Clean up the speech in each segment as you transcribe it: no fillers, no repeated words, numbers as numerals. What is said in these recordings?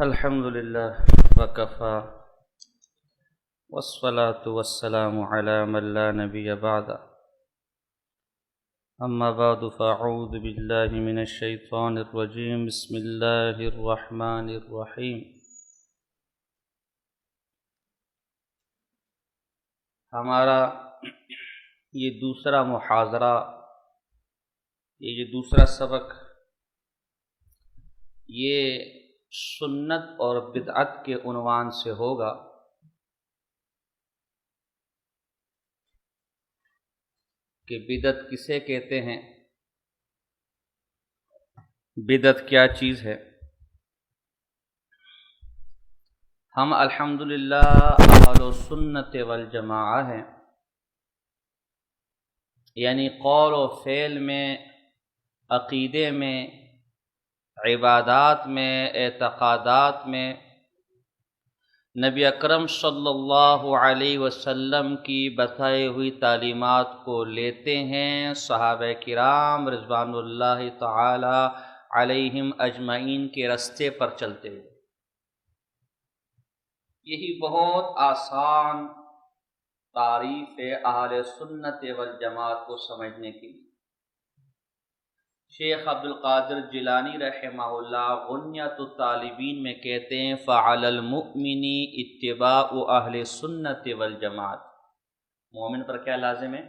الحمد لله وكفى والصلاة والسلام على من لا نبي بعد أما بعد فأعوذ بالله من الشيطان الرجيم بسم الله الرحمن الرحيم ہمارا یہ دوسرا محاضرہ یہ دوسرا سبق یہ سنت اور بدعت کے عنوان سے ہوگا کہ بدعت کسے کہتے ہیں، بدعت کیا چیز ہے۔ ہم الحمدللہ اہل سنت والجماعہ ہیں، یعنی قول و فعل میں، عقیدے میں، عبادات میں، اعتقادات میں نبی اکرم صلی اللہ علیہ وسلم کی بتائی ہوئی تعلیمات کو لیتے ہیں، صحابہ کرام رضوان اللہ تعالی علیہم اجمعین کے راستے پر چلتے ہوئے۔ یہی بہت آسان تعریف ہے اہل سنت والجماعت کو سمجھنے کی۔ شیخ عبد القادر جیلانی رحمہ اللہ غنیۃ الطالبین میں کہتے ہیں فعلی المؤمن اتباع اہل سنت والجماعت، مومن پر کیا لازم ہے؟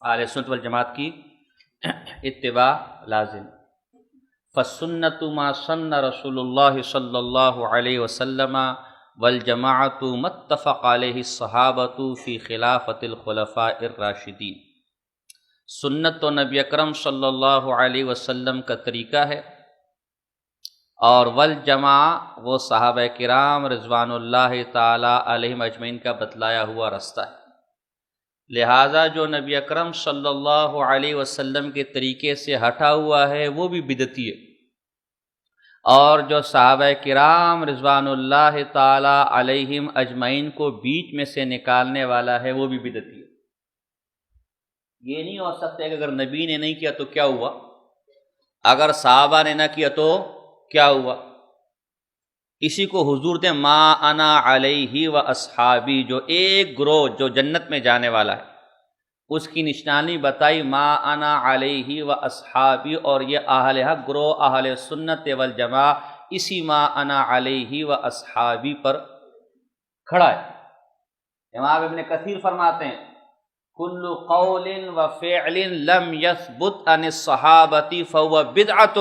اہل سنت والجماعت کی اتباع لازم۔ فالسنت ما سن رسول اللہ صلی اللہ علیہ وسلم والجماعت ما اتفق علیہ الصحابۃ فی خلافۃ الخلفاء الراشدین۔ سنت تو نبی اکرم صلی اللہ علیہ وسلم کا طریقہ ہے، اور والجماع وہ صحابہ کرام رضوان اللہ تعالی علیہم اجمعین کا بتلایا ہوا راستہ ہے۔ لہٰذا جو نبی اکرم صلی اللہ علیہ وسلم کے طریقے سے ہٹا ہوا ہے وہ بھی بدعتی ہے، اور جو صحابہ کرام رضوان اللہ تعالی علیہم اجمعین کو بیچ میں سے نکالنے والا ہے وہ بھی بدعتی ہے۔ یہ نہیں ہو سکتا کہ اگر نبی نے نہیں کیا تو کیا ہوا، اگر صحابہ نے نہ کیا تو کیا ہوا۔ اسی کو حضور نے ما انا علیہ و اصحابی، جو ایک گروہ جو جنت میں جانے والا ہے اس کی نشانی بتائی، ما انا علیہ و اصحابی، اور یہ اہل حق گروہ اہل سنت والجماع اسی ما انا علیہ و اصحابی پر کھڑا ہے۔ امام ابن کثیر فرماتے ہیں کل قول و فعل لم يثبت عن الصحابة فهو بدعة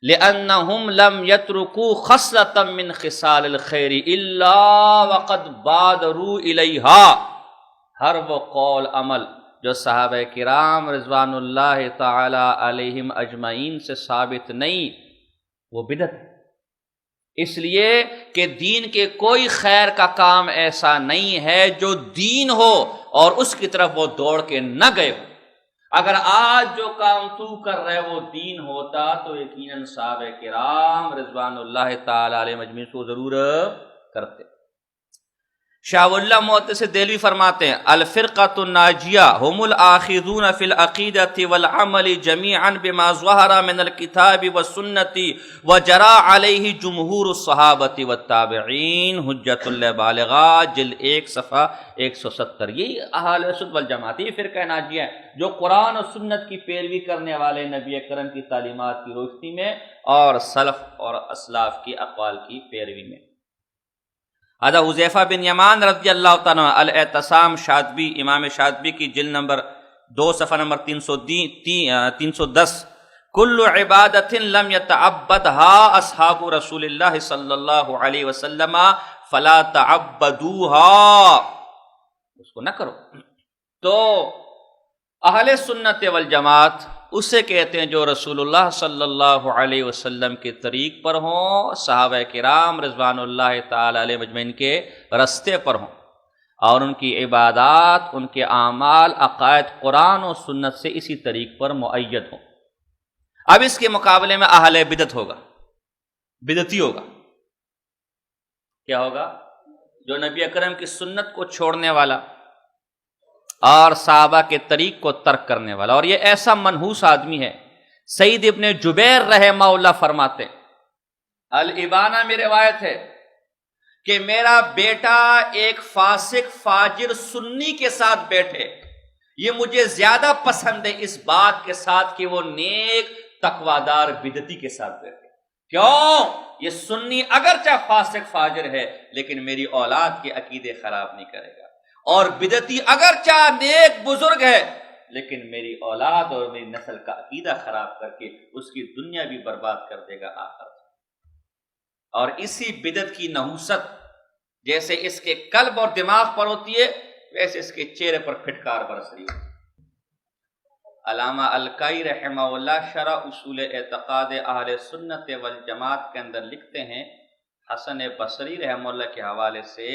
لأنهم لم يتركوا خصلة من خصال الخير إلا وقد بادروا إليها۔ ہر وہ قول عمل جو صحابہ کرام رضوان اللہ تعالی علیہم اجمعین سے ثابت نہیں وہ بدعت ہے، اس لیے کہ دین کے کوئی خیر کا کام ایسا نہیں ہے جو دین ہو اور اس کی طرف وہ دوڑ کے نہ گئے ہو۔ اگر آج جو کام تو کر رہے وہ دین ہوتا تو یقیناً صحابہ کرام رضوان اللہ تعالی علیہ اجمعین کو ضرور کرتے۔ شاہ اللہ محدث دہلوی فرماتے ہیں الفرقۃ الناجیہ هم الآخذون فی العقیدۃ والعمل جمیعا بما ظہر من الکتاب والسنۃ وجرى علیہ جمہور الصحابۃ والتابعین، حجۃ اللہ بالغہ جلد 1 صفحہ 170۔ یہی اہل سنت والجماعت، یہ فرقہ ناجیہ ہے جو قرآن و سنت کی پیروی کرنے والے نبی اکرم کی تعلیمات کی روشنی میں اور سلف اور اسلاف کی اقوال کی پیروی میں۔ حضرت حذیفہ بن یمان رضی اللہ تعالیٰ عنہ الاعتصام شاطبی، امام شاطبی کی جلد نمبر 2 صفحہ نمبر 310، کل عبادت لم یتعبدها اصحاب رسول اللہ صلی اللہ علیہ وسلم فلا تعبدوها، اس کو نہ کرو۔ تو اہل سنت والجماعت اسے کہتے ہیں جو رسول اللہ صلی اللہ علیہ وسلم کے طریق پر ہوں، صحابہ کرام رضوان اللہ تعالی علیہ مجمعین کے راستے پر ہوں، اور ان کی عبادات، ان کے اعمال، عقائد قرآن و سنت سے اسی طریق پر مؤید ہوں۔ اب اس کے مقابلے میں اہل بدعت ہوگا، بدعتی ہوگا۔ کیا ہوگا؟ جو نبی اکرم کی سنت کو چھوڑنے والا اور صحابہ کے طریق کو ترک کرنے والا، اور یہ ایسا منحوس آدمی ہے۔ سعید ابن جبیر رحمہ اللہ فرماتے الابانہ میں روایت ہے کہ میرا بیٹا ایک فاسق فاجر سنی کے ساتھ بیٹھے، یہ مجھے زیادہ پسند ہے اس بات کے ساتھ کہ وہ نیک تقوادار بدعتی کے ساتھ بیٹھے۔ کیوں؟ یہ سنی اگرچہ فاسق فاجر ہے لیکن میری اولاد کے عقیدے خراب نہیں کرے گا، اور بدعتی اگرچہ نیک بزرگ ہے لیکن میری اولاد اور میری نسل کا عقیدہ خراب کر کے اس کی دنیا بھی برباد کر دے گا آخر۔ اور اسی بدعت کی نحوست جیسے اس کے قلب اور دماغ پر ہوتی ہے ویسے اس کے چہرے پر پھٹکار برس رہی ہے۔ علامہ الکائی رحمہ اللہ شرح اصول اعتقاد اہل سنت والجماعت کے اندر لکھتے ہیں حسن بصری رحمہ اللہ کے حوالے سے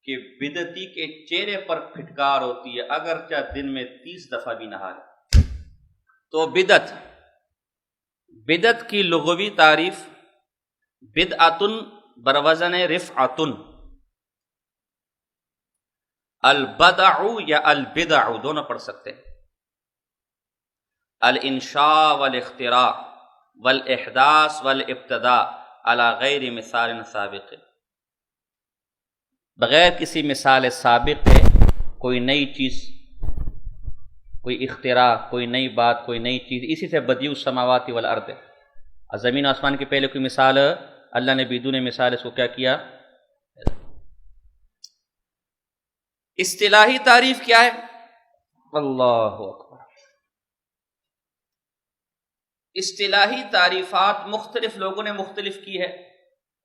کہ بدعتی کے چہرے پر پھٹکار ہوتی ہے اگرچہ دن میں 30 دفعہ بھی نہا لے۔ تو بدعت کی لغوی تعریف بدعتن بروزن رفعتن، البدع یا البدع دونوں پڑھ سکتے ہیں، الانشاء والاختراع والاحداث والابتداء علی غیر مثال سابق، بغیر کسی مثال سابق ہے کوئی نئی چیز، کوئی اختراع، کوئی نئی بات، کوئی نئی چیز، اسی سے بدیع السماوات والارض، زمین و آسمان کے پہلے کوئی مثال اللہ نے بدون مثال اس کو کیا کیا۔ اصطلاحی تعریف کیا ہے؟ اللہ اکبر۔ اصطلاحی تعریفات مختلف لوگوں نے مختلف کی ہے،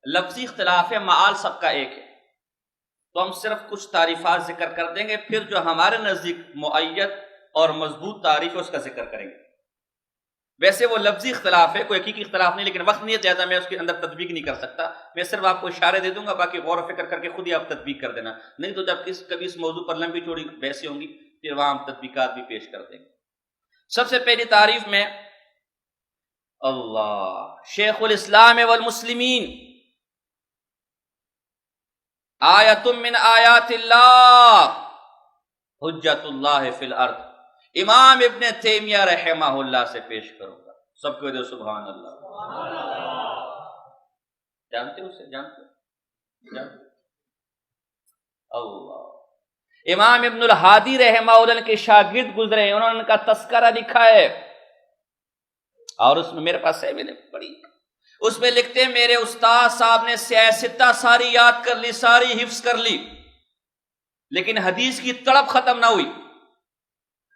لفظی اختلاف ہے، معال سب کا ایک ہے، تو ہم صرف کچھ تعریفات ذکر کر دیں گے، پھر جو ہمارے نزدیک معید اور مضبوط تعریف ہے اس کا ذکر کریں گے۔ ویسے وہ لفظی اختلاف ہے، کوئی حقیقی اختلاف نہیں، لیکن وقت نہیں ہے زیادہ، میں اس کے اندر تطبیق نہیں کر سکتا، میں صرف آپ کو اشارے دے دوں گا، باقی غور و فکر کر کے خود ہی آپ تطبیق کر دینا، نہیں تو جب کبھی اس موضوع پر لمبی چوڑی بحثیں ہوں گی پھر وہاں ہم تطبیقات بھی پیش کر دیں گے۔ سب سے پہلی تعریف میں اللہ شیخ الاسلام والمسلمین، آیت من آیات اللہ حجت اللہ فی الارض، امام ابن تیمیہ رحمہ اللہ سے پیش کروں گا، سب کو دے سبحان اللہ۔ جانتے ہو اسے؟ جانتے اللہ۔ امام ابن الہادی رحمہ اللہ کے شاگرد گزرے ہیں، انہوں نے ان کا تذکرہ لکھا ہے، اور اس میں میرے پاس ہے، میں نے پڑھی، اس میں لکھتے ہیں میرے استاد صاحب نے سیاستہ ساری یاد کر لی، ساری حفظ کر لی، لیکن حدیث کی تڑپ ختم نہ ہوئی،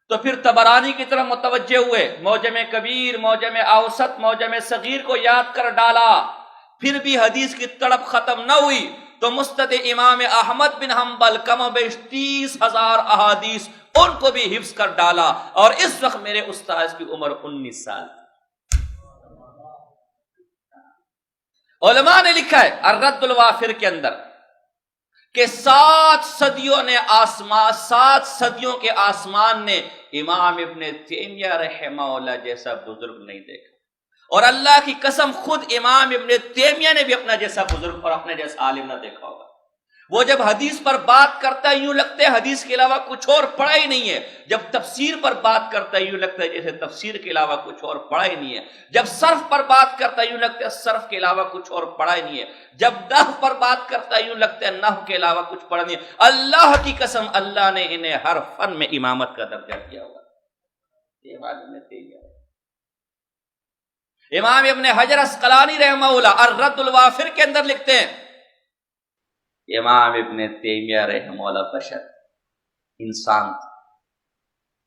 تو پھر طبرانی کی طرف متوجہ ہوئے، معجم کبیر، معجم اوسط، معجم صغیر کو یاد کر ڈالا، پھر بھی حدیث کی تڑپ ختم نہ ہوئی، تو مسند امام احمد بن حنبل کم و بیش 30,000 احادیث ان کو بھی حفظ کر ڈالا، اور اس وقت میرے استاد کی عمر 19 سال۔ علماء نے لکھا ہے الرد الوافر کے اندر کہ 7 صدیوں کے آسمان نے امام ابن تیمیہ رحمہ اللہ جیسا بزرگ نہیں دیکھا، اور اللہ کی قسم خود امام ابن تیمیہ نے بھی اپنا جیسا بزرگ اور اپنے جیسا عالم نہ دیکھا ہوگا۔ وہ جب حدیث پر بات کرتا ہے یوں لگتا ہے حدیث کے علاوہ کچھ اور پڑھا ہی نہیں ہے، جب تفسیر پر بات کرتا ہے یوں لگتا ہے جیسے تفسیر کے علاوہ کچھ اور پڑھا ہی نہیں ہے، جب صرف پر بات کرتا ہے یوں لگتا ہے صرف کے علاوہ کچھ اور پڑھا ہی نہیں ہے، جب نحو پر بات کرتا ہے یوں لگتا ہے نحو کے علاوہ کچھ پڑھا نہیں ہے۔ اللہ کی قسم اللہ نے انہیں ہر فن میں امامت کا درجہ دیا ہوا۔ یہ معلوم ہے امام ابن حجر اسقلانی رحمہ اللہ الرد الوافر کے اندر لکھتے ہیں امام ابن تیمیہ رحمہ اللہ بشر، انسان،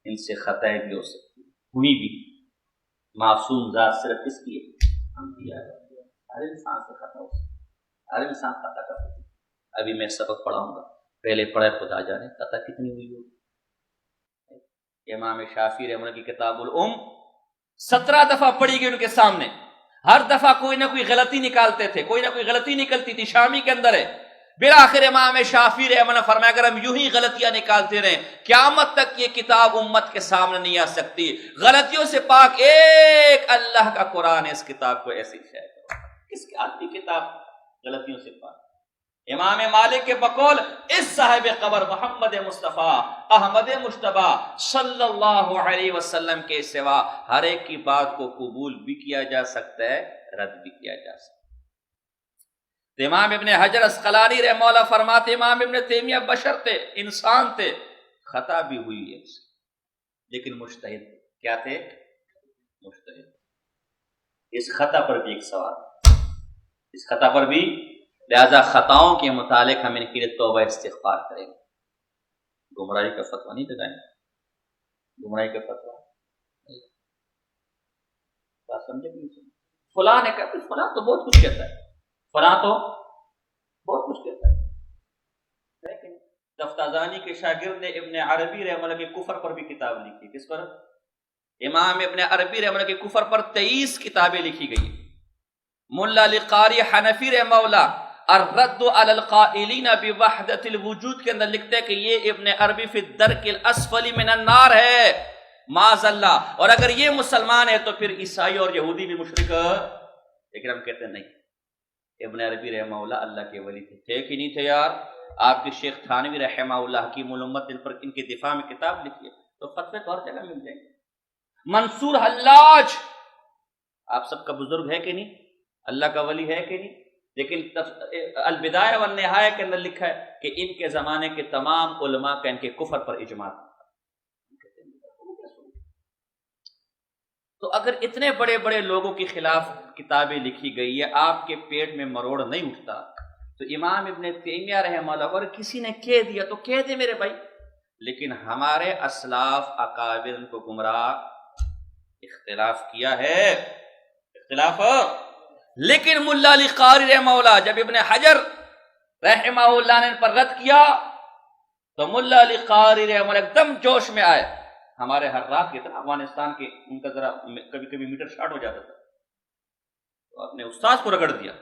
ان سے خطائیں بھی ہو سکتی ہوئی بھی، معصوم ذات صرف اس کی ہر انسان سے خطا ہو سکتی، ہر انسان خطا کر سکتی۔ ابھی میں سبق پڑھاؤں گا، پہلے پڑھے خدا جانے خطا کتنی ہوئی ہوگی۔ امام شافعی رحمہ اللہ کی کتاب الام 17 دفعہ پڑھی گئی ان کے سامنے، ہر دفعہ کوئی نہ کوئی غلطی نکالتے تھے، کوئی نہ کوئی غلطی نکلتی تھی، شامی کے اندر ہے۔ بالآخر امام شافعی رحمہ اللہ فرمایا اگر ہم یوں ہی غلطیاں نکالتے رہیں قیامت تک یہ کتاب امت کے سامنے نہیں آ سکتی۔ غلطیوں سے پاک ایک اللہ کا قرآن ہے، اس کتاب کو ایسے ہی شائع کرو، کس کی آدمی کتاب غلطیوں سے پاک۔ امام مالک کے بقول اس صاحب قبر محمد مصطفیٰ احمد مجتبی صلی اللہ علیہ وسلم کے سوا ہر ایک کی بات کو قبول بھی کیا جا سکتا ہے، رد بھی کیا جا سکتا ہے۔ تو امام ابن حجر اسقلانی رحمہ اللہ فرماتے امام ابن تیمیہ بشر تھے، انسان تھے، خطا بھی ہوئی ہے لیکن مجتہد کیا تھے؟ مجتہد۔ اس خطا پر بھی ایک سوال، اس خطا پر بھی، لہذا خطاؤں کے متعلق ہم ان کے لیے توبہ استغفار کریں گے، گمراہی کا فتویٰ نہیں لگائیں گے، گمراہی کا فتویٰ بات سمجھے کہ نہیں؟ فلاں نے کہا فلاں تو بہت کچھ کہتا ہے، فلاں تو بہت کچھ کہتا ہے، لیکن تفتازانی کے شاگرد نے ابن عربی رحمہ اللہ کے کفر پر بھی کتاب لکھی۔ کس پر؟ امام ابن عربی رحمہ اللہ کے کفر پر 23 کتابیں لکھی گئی۔ ملا علی قاری حنفی رحمہ اللہ الرد علی القائلین بوحدۃ الوجود کے اندر لکھتے ہیں کہ یہ ابن عربی فی الدرک الاسفل من النار ہے، معاذ اللہ، اور اگر یہ مسلمان ہے تو پھر عیسائی اور یہودی بھی مشرک، لیکن ہم کہتے ہیں نہیں، ابن عربی رحمہ اللہ اللہ کے ولی تھے کہ نہیں تھے یار؟ آپ کے شیخ تھانوی رحمہ اللہ حکیم الامت ان کے دفاع میں کتاب لکھی ہے، تو فتوے تو ہر جگہ مل جائیں گے۔ منصور حلاج آپ سب کا بزرگ ہے کہ نہیں؟ اللہ کا ولی ہے کہ نہیں؟ لیکن البدایہ والنہایہ کے اندر لکھا ہے کہ ان کے زمانے کے تمام علماء کا ان کے کفر پر اجماع تھا۔ تو اگر اتنے بڑے بڑے لوگوں کے خلاف کتابیں لکھی گئی ہے، آپ کے پیٹ میں مروڑ نہیں اٹھتا، تو امام ابن تیمیہ رحمہ اللہ اگر کسی نے کہہ دیا تو کہہ دے میرے بھائی، لیکن ہمارے اسلاف اکابر ان کو گمراہ اختلاف کیا ہے، اختلاف۔ لیکن ملا علی قاری رحمہ اللہ جب ابن حجر رحمہ اللہ نے ان پر رد کیا تو ملا علی قاری رحمہ اللہ ایک دم جوش میں آئے۔ ہمارے ہر رات کی طرح افغانستان کے ان کا ذرا کبھی کبھی میٹر شارٹ ہو جاتا تھا، تو اپنے استاد کو رگڑ دیا۔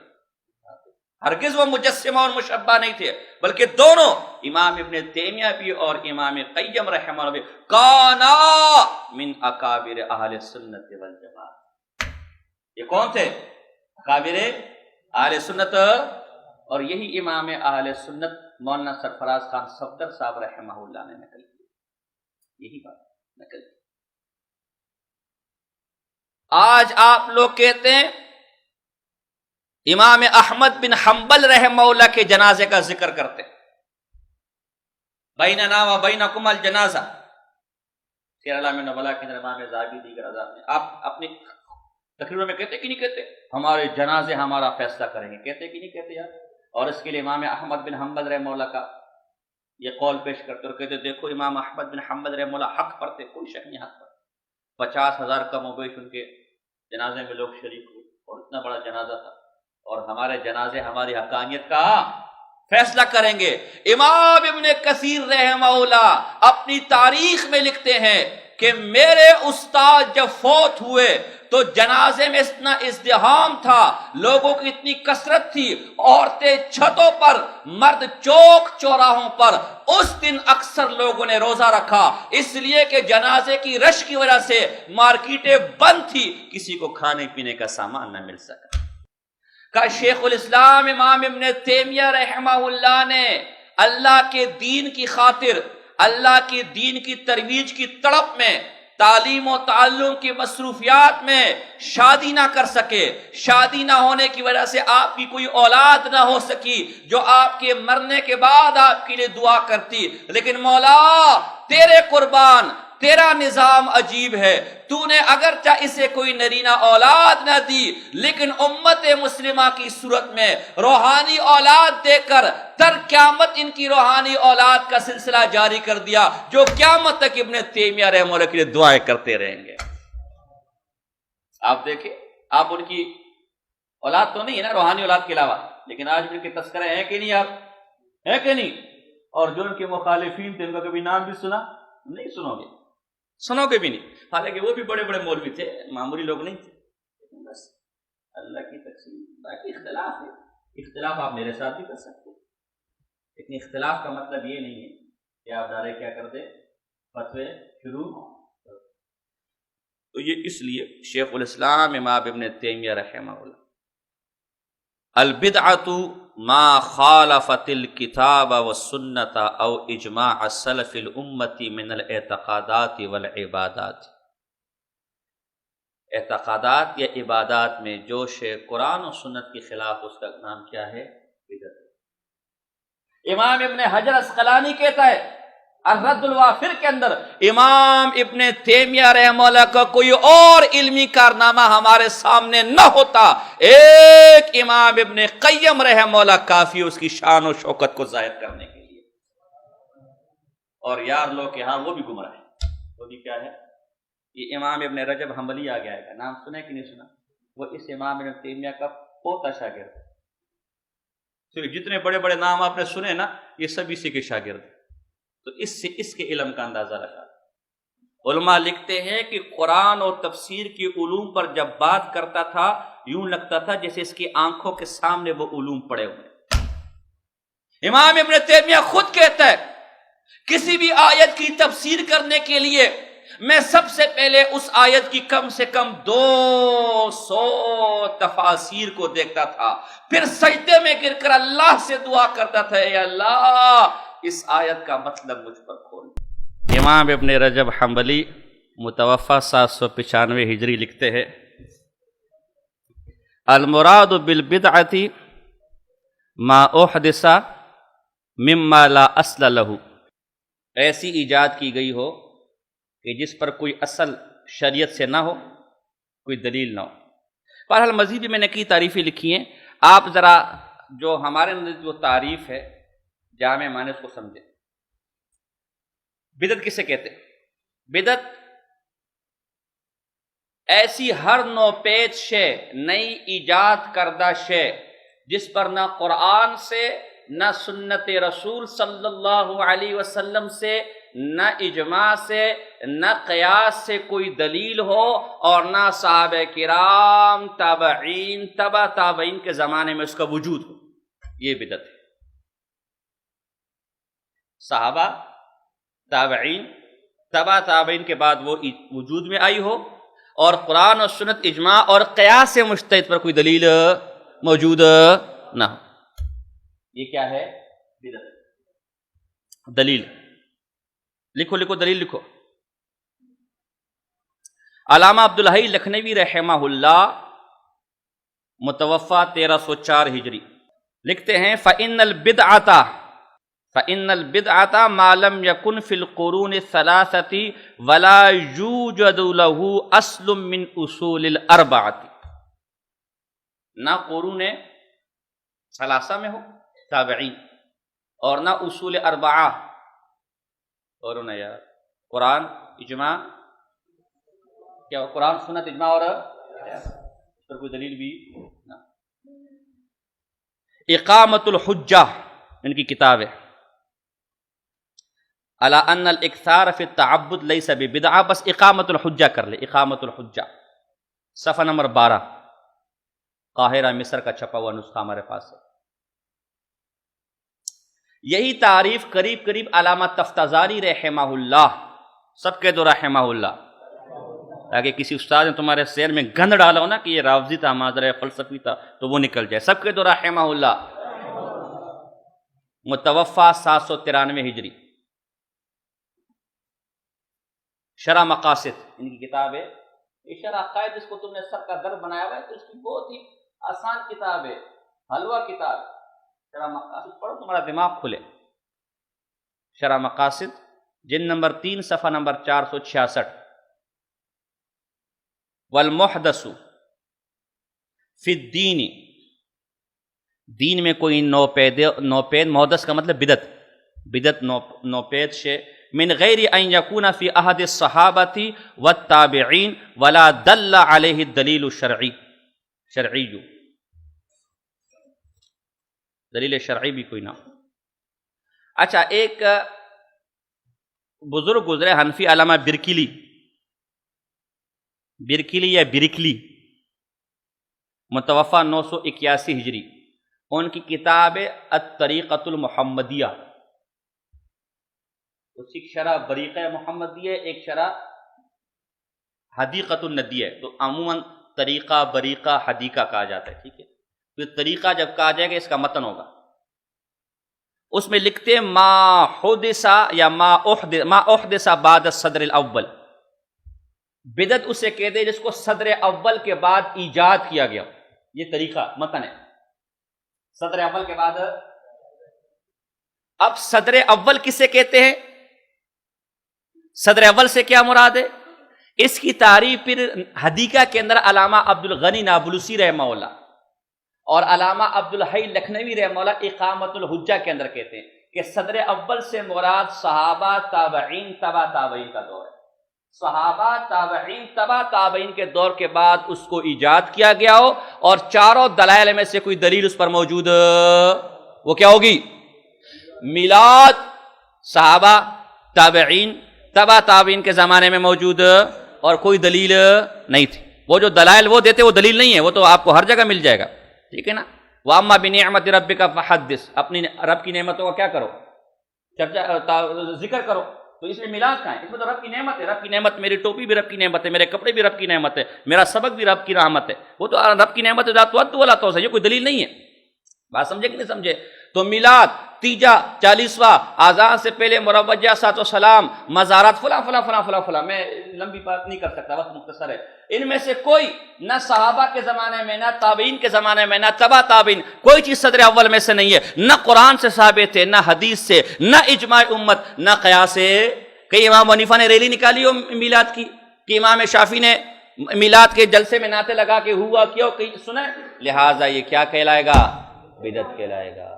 ہرگز وہ مجسمہ اور مشبہ نہیں تھے، بلکہ دونوں امام ابن تیمیہ بھی اور امام قیم رحمہ اللہ بھی کانا من اکابر اہل سنت والجماعت۔ یہ کون تھے؟ اکابر اہل سنت، اور یہی امام اہل سنت مولانا سرفراز خان صفدر صاحب رحمہ اللہ نے نقل کی، یہی بات نقل کی۔ آج آپ لوگ کہتے ہیں امام احمد بن حنبل رحمہ اللہ کے جنازے کا ذکر کرتے ہیں، بیننا و بینکم الجنازہ، سیر اعلام نبلا کے امام ذہبی دیگر عذاب میں آپ اپنی تقریروں میں کہتے کہ نہیں کہتے ہمارے جنازے ہمارا فیصلہ کریں گے؟ کہتے کہ نہیں کہتے یار؟ اور اس کے لیے امام احمد بن حنبل رحمہ اللہ کا یہ قول پیش کرتے اور کہتے دیکھو امام احمد بن حنبل رحمہ اللہ حق پر تھے، کوئی شک نہیں حق پر، 50,000 کم و بیش ان کے جنازے میں لوگ شریک ہوئے اور اتنا بڑا جنازہ تھا، اور ہمارے جنازے ہماری حقانیت کا فیصلہ کریں گے۔ امام ابن کثیر رحمہ اللہ اپنی تاریخ میں لکھتے ہیں کہ میرے استاد جب فوت ہوئے تو جنازے میں اتنا ازدحام تھا، لوگوں کی اتنی کثرت تھی، عورتیں چھتوں پر، مرد چوک چوراہوں پر، اس دن اکثر لوگوں نے روزہ رکھا، اس لیے کہ جنازے کی رش کی وجہ سے مارکیٹیں بند تھی، کسی کو کھانے پینے کا سامان نہ مل سکا۔ کہ شیخ الاسلام امام ابن تیمیہ رحمہ اللہ نے اللہ کے دین کی خاطر، اللہ کے دین کی ترویج کی تڑپ میں، تعلیم و تعلم کی مصروفیات میں شادی نہ کر سکے، شادی نہ ہونے کی وجہ سے آپ کی کوئی اولاد نہ ہو سکی جو آپ کے مرنے کے بعد آپ کے لیے دعا کرتی، لیکن مولا تیرے قربان تیرا نظام عجیب ہے، تو نے اگرچہ اسے کوئی نرینہ اولاد نہ دی لیکن امت مسلمہ کی صورت میں روحانی اولاد دے کر تر قیامت ان کی روحانی اولاد کا سلسلہ جاری کر دیا جو قیامت تک ابن تیمیہ رحمہ اللہ کے لیے دعائیں کرتے رہیں گے۔ آپ دیکھیں، آپ ان کی اولاد تو نہیں ہے نا روحانی اولاد کے علاوہ، لیکن آج بھی ان کے تذکرے ہیں کہ نہیں؟ آپ ہیں کہ نہیں؟ اور جو ان کے مخالفین تھے ان کا کبھی نام بھی سنا نہیں؟ سنو گے بھی نہیں، حالانکہ وہ بھی بڑے بڑے مولوی تھے، معمولی لوگ نہیں تھے، بس اللہ کی تقسیم۔ باقی اختلاف ہے، اختلاف آپ میرے ساتھ بھی کر سکتے ہیں، لیکن اختلاف کا مطلب یہ نہیں ہے کہ آپ ڈائریکٹ کیا کر دیں، فتوے شروع۔ تو یہ اس لیے شیخ الاسلام امام ابن تیمیہ رحمہ اللہ البدعۃ ما خالفت الکتاب والسنۃ او اجماع السلف الامۃ من الاعتقادات والعبادات۔ اعتقادات یا عبادات میں جو شے قرآن و سنت کے خلاف، اس کا نام کیا ہے؟ بدعت۔ امام ابن حجر اسقلانی کہتا ہے الرد الوافر کے اندر، امام ابن تیمیہ رحمہ اللہ کا کوئی اور علمی کارنامہ ہمارے سامنے نہ ہوتا، ایک امام ابن قیم رحمہ اللہ کافی اس کی شان و شوکت کو ظاہر کرنے کے لیے۔ اور یار لوگ کہ ہاں وہ بھی گمراہ ہے، وہ بھی کیا ہے؟ یہ امام ابن رجب حنبلی آ گیا ہے، نام سنے کہ نہیں سنا؟ وہ اس امام ابن تیمیہ کا پوتا شاگرد ہے۔ جتنے بڑے بڑے نام آپ نے سنے نا، یہ سب اسی کے شاگرد ہیں۔ تو اس سے اس کے علم کا اندازہ رکھا۔ علماء لکھتے ہیں کہ قرآن اور تفسیر کی علوم پر جب بات کرتا تھا، یوں لگتا تھا جیسے اس کی آنکھوں کے سامنے وہ علوم پڑے ہوئے۔ امام ابن تیمیہ خود کہتا ہے کسی بھی آیت کی تفسیر کرنے کے لیے میں سب سے پہلے اس آیت کی کم سے کم 200 تفاسیر کو دیکھتا تھا، پھر سجدے میں گر کر اللہ سے دعا کرتا تھا، اے اللہ اس آیت کا مطلب مجھ پر کھول۔ امام ابن رجب حنبلی متوفی 795 ہجری لکھتے ہیں المراد بالبدعۃ ما احدث مما لا اصل له، ایسی ایجاد کی گئی ہو کہ جس پر کوئی اصل شریعت سے نہ ہو، کوئی دلیل نہ ہو۔ بہرحال مزید بھی میں نے کی تعریفیں لکھی ہیں، آپ ذرا جو ہمارے اندر جو تعریف ہے جامع معنی اس کو سمجھیں۔ بدعت کسے کہتے ہیں؟ بدعت ایسی ہر نوپید شے، نئی ایجاد کردہ شے جس پر نہ قرآن سے، نہ سنت رسول صلی اللہ علیہ وسلم سے، نہ اجماع سے، نہ قیاس سے کوئی دلیل ہو، اور نہ صحابہ کرام، تابعین، تبع تابعین کے زمانے میں اس کا وجود ہو، یہ بدعت ہے۔ صحابہ، تابعین، تبع تابعین کے بعد وہ وجود میں آئی ہو، اور قرآن و سنت، اجماع اور قیاس سے مجتہد پر کوئی دلیل موجود نہ ہو، یہ کیا ہے؟ بدعت۔ دلیل لکھو دلیل لکھو۔ علامہ عبدالحی لکھنوی رحمہ اللہ متوفی 1304 ہجری لکھتے ہیں فَإِنَّ الْبِدْعَةَ مَا لَمْ يَكُنْ فِي الْقُرُونِ الثَّلَاثَةِ وَلَا يُوجَدُ لَهُ أَصْلٌ مِّنْ أُصُولِ الْأَرْبَعَةِ، نہ قرون ثلاثہ میں ہو تابعین، اور نہ اصول اربعہ، اور نہ یار قرآن، اجماع، کیا قرآن سنت اجماع اور اس پر کوئی دلیل بھی نہ۔ اقامت الحجہ ان کی کتاب ہے، علی ان الاکثار فی التعبد لیس ببدعہ، بس اقامت الحجہ کر لے، اقامت الحجہ، صفحہ نمبر 12، قاہرہ مصر کا چھپا ہوا نسخہ ہمارے پاس ہے۔ یہی تعریف قریب قریب علامہ تفتازانی رحمہ اللہ، سب کے دو رحمہ اللہ، تاکہ کسی استاد نے تمہارے ذہن میں گند ڈالا ہو نا کہ یہ رافضی تھا، ماجرہ فلسفی تھا، تو وہ نکل جائے۔ سب کے دو رحمہ اللہ، متوفی 793 ہجری، شرح مقاصد ان کی کتاب ہے۔ یہ شرح عقائد جس کو تم نے سر کا در بنایا ہوا ہے، تو اس کی بہت ہی آسان کتاب ہے، حلوہ کتاب، شرح مقاصد پڑھو تمہارا دماغ کھلے۔ شرح مقاصد جلد نمبر 3 صفحہ نمبر 466۔ والمحدث فی الدین، دین میں کوئی نوپید، محدث کا مطلب بدعت نوپید شے، من غیر ان یکون فی عہد الصحابۃ والتابعین ولا دل علیہ الدلیل الشرعی، دلیل شرعی بھی کوئی نہ ہو۔ اچھا، ایک بزرگ گزرے حنفی، علامہ برکلی یا برکلی، متوفی 981 ہجری، ان کی کتاب الطریقۃ المحمدیہ، اس کی شرح بریقہ محمدیہ، ایک شرح حدیقۃ الندیہ، تو عموماً طریقہ، بریقہ، حدیقہ کہا جاتا ہے، ٹھیک ہے۔ تو طریقہ جب کہا جائے گا اس کا متن ہوگا، اس میں لکھتے ہیں ما حدث یا ما احدث بعد الصدر الاول، بدعت اسے کہتے ہیں جس کو صدر اول کے بعد ایجاد کیا گیا. یہ طریقہ متن ہے صدر اول کے بعد. اب صدر اول کسے کہتے ہیں؟ صدر اول سے کیا مراد ہے؟ اس کی تعریف پھر حدیقہ کے اندر علامہ عبد الغنی نابلسی رحمہ اللہ اور علامہ عبد الحی لکھنوی رحمہ اللہ اقامت الحجہ کے اندر کہتے ہیں کہ صدر اول سے مراد صحابہ تابعین تبع تابعین کا دور ہے. صحابہ تابعین تبع تابعین کے دور کے بعد اس کو ایجاد کیا گیا ہو اور چاروں دلائل میں سے کوئی دلیل اس پر موجود، وہ کیا ہوگی؟ میلاد صحابہ تابعین تبع تابعین کے زمانے میں موجود اور کوئی دلیل نہیں تھی. وہ جو دلائل وہ دیتے وہ دلیل نہیں ہے، وہ تو آپ کو ہر جگہ مل جائے گا، ٹھیک ہے نا. وَأَمَّا بِنِعْمَةِ رَبِّكَ فَحَدِّثْ، اپنی رب کی نعمتوں کا کیا کرو؟ ذکر کرو. تو اس میں میلاد کہاں ہے؟ اس میں تو رب کی نعمت ہے. رب کی نعمت، میری ٹوپی بھی رب کی نعمت ہے، میرے کپڑے بھی رب کی نعمت ہے، میرا سبق بھی رب کی رحمت ہے. وہ تو رب کی نعمت ہے، یہ کوئی دلیل نہیں ہے. بات سمجھے کہ نہیں سمجھے؟ تو میلاد، تیجا، 40واں، آذان سے پہلے مروجہ سات و سلام، مزارات، فلاں فلاں فلاں فلاں فلاں، میں لمبی بات نہیں کر سکتا، وقت مختصر ہے. ان میں سے کوئی نہ صحابہ کے زمانے میں، نہ تابعین کے زمانے میں، نہ تبع تابعین، کوئی چیز صدر اول میں سے نہیں ہے. نہ قرآن سے ثابت ہے، نہ حدیث سے، نہ اجماع امت، نہ قیاس سے. کہ امام حنیفہ نے ریلی نکالی ہو میلاد کی، کہ امام شافعی نے میلاد کے جلسے میں نعتیں لگا کے ہوا کیا سنیں، لہٰذا یہ کیا کہلائے گا؟ بدعت کہلائے گا.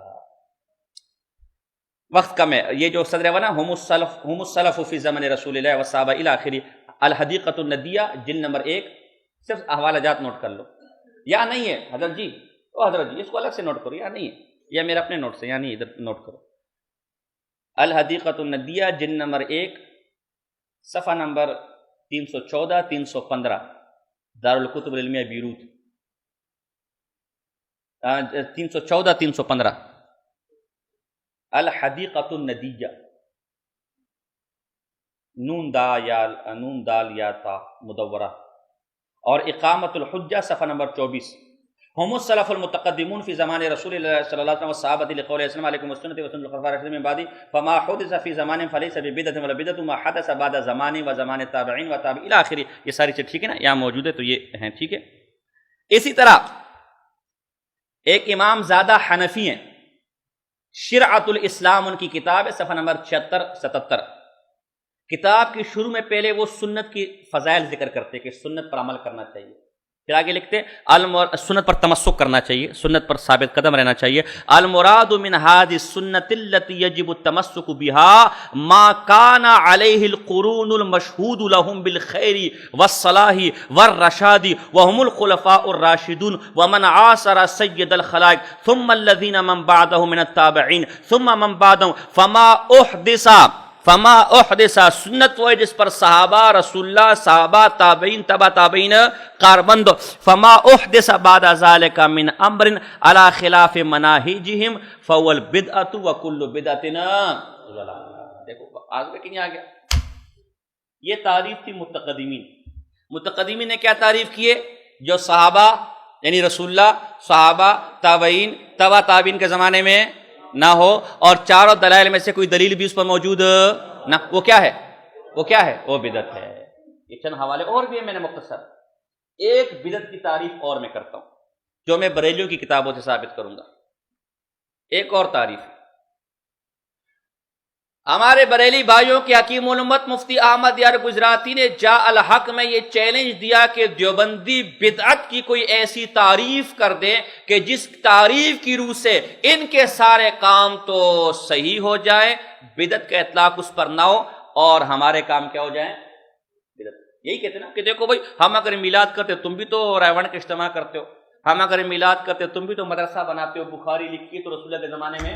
وقت کم ہے. یہ جو صدر اول ہم السلف فی زمن رسول اللہ والصحابہ الی آخری. الحدیقۃ الندیہ جلد نمبر 1. صرف حوالہ جات نوٹ کر لو. یا نہیں ہے حضرت جی، او حضرت جی اس کو الگ سے نوٹ کرو، یا نہیں ہے، یا میرے اپنے نوٹ سے، یا نہیں ادھر نوٹ کرو. الحدیقۃ الندیہ جلد نمبر 1 صفحہ نمبر 314 315 دارالکتب العلمیہ بیروت. 314 315 الحدیقۃ الندیہ، نون دال یا تا مدورہ. اور اقامت الحجہ صفحہ نمبر 24. ہم السلف المتقدمون فی زمان رسول اللہ صلی اللہ علیہ وسلم والصحابۃ لقول وسلم علیکم السنۃ وسنۃ الخلفاء الراشدین من بعدی فما حدث فی زمان فلیس ببدعۃ ولا بدعۃ ما حدث بعد زمان و زمان تابعین و تابع الی آخر. یہ ساری چیز ٹھیک ہے نا، یہاں موجود ہے تو یہ ہیں، ٹھیک ہے. اسی طرح ایک امام زادہ حنفی ہیں، شرعۃ الاسلام ان کی کتاب ہے، صفحہ نمبر 76 77. کتاب کی شروع میں پہلے وہ سنت کی فضائل ذکر کرتے کہ سنت پر عمل کرنا چاہیے. پھر آگے لکھتے سنت پر تمسک کرنا چاہیے، سنت پر ثابت قدم رہنا چاہیے. المراد من هذه السنة التي يجب التمسك بها ما كان عليه القرون المشهود لهم بالخير والصلاح والرشاد وهم الخلفاء الراشدون ومن عاصر سيد الخلائق ثم الذين من بعدهم من التابعين ثم من بعدهم فما احدث سنت وہ جس پر صحابہ رسول اللہ، صحابہ تابعین تبع تابعین کاربند. فما احدث بعد ذلك من امر على خلاف مناہجہم فهو البدعۃ وكل بدعۃ ضلالہ. دیکھو آگے کہ نہیں آ گیا. یہ تعریف تھی متقدمین نے کیا تعریف کیے؟ جو صحابہ یعنی رسول اللہ، صحابہ، تابعین تبع تابعین کے زمانے میں نہ ہو اور چاروں دلائل میں سے کوئی دلیل بھی اس پر موجود نہ، وہ کیا ہے؟ وہ بدعت ہے. یہ چند حوالے اور بھی ہیں، میں نے مختصر ایک بدعت کی تعریف اور میں کرتا ہوں جو میں بریلیوں کی کتابوں سے ثابت کروں گا. ایک اور تعریف ہمارے بریلی بھائیوں کے حکیم الامت مفتی احمد یار گجراتی نے جا الحق میں یہ چیلنج دیا کہ دیوبندی بدعت کی کوئی ایسی تعریف کر دیں کہ جس تعریف کی روح سے ان کے سارے کام تو صحیح ہو جائیں، بدعت کا اطلاق اس پر نہ ہو اور ہمارے کام کیا ہو جائیں؟ بدعت. یہی کہتے ہیں نا کہ دیکھو بھائی ہم اگر میلاد کرتے تم بھی تو رائیون کا اجتماع کرتے ہو، ہم اگر میلاد کرتے تم بھی تو مدرسہ بناتے ہو، بخاری لکھی تو رسول اللہ کے زمانے میں.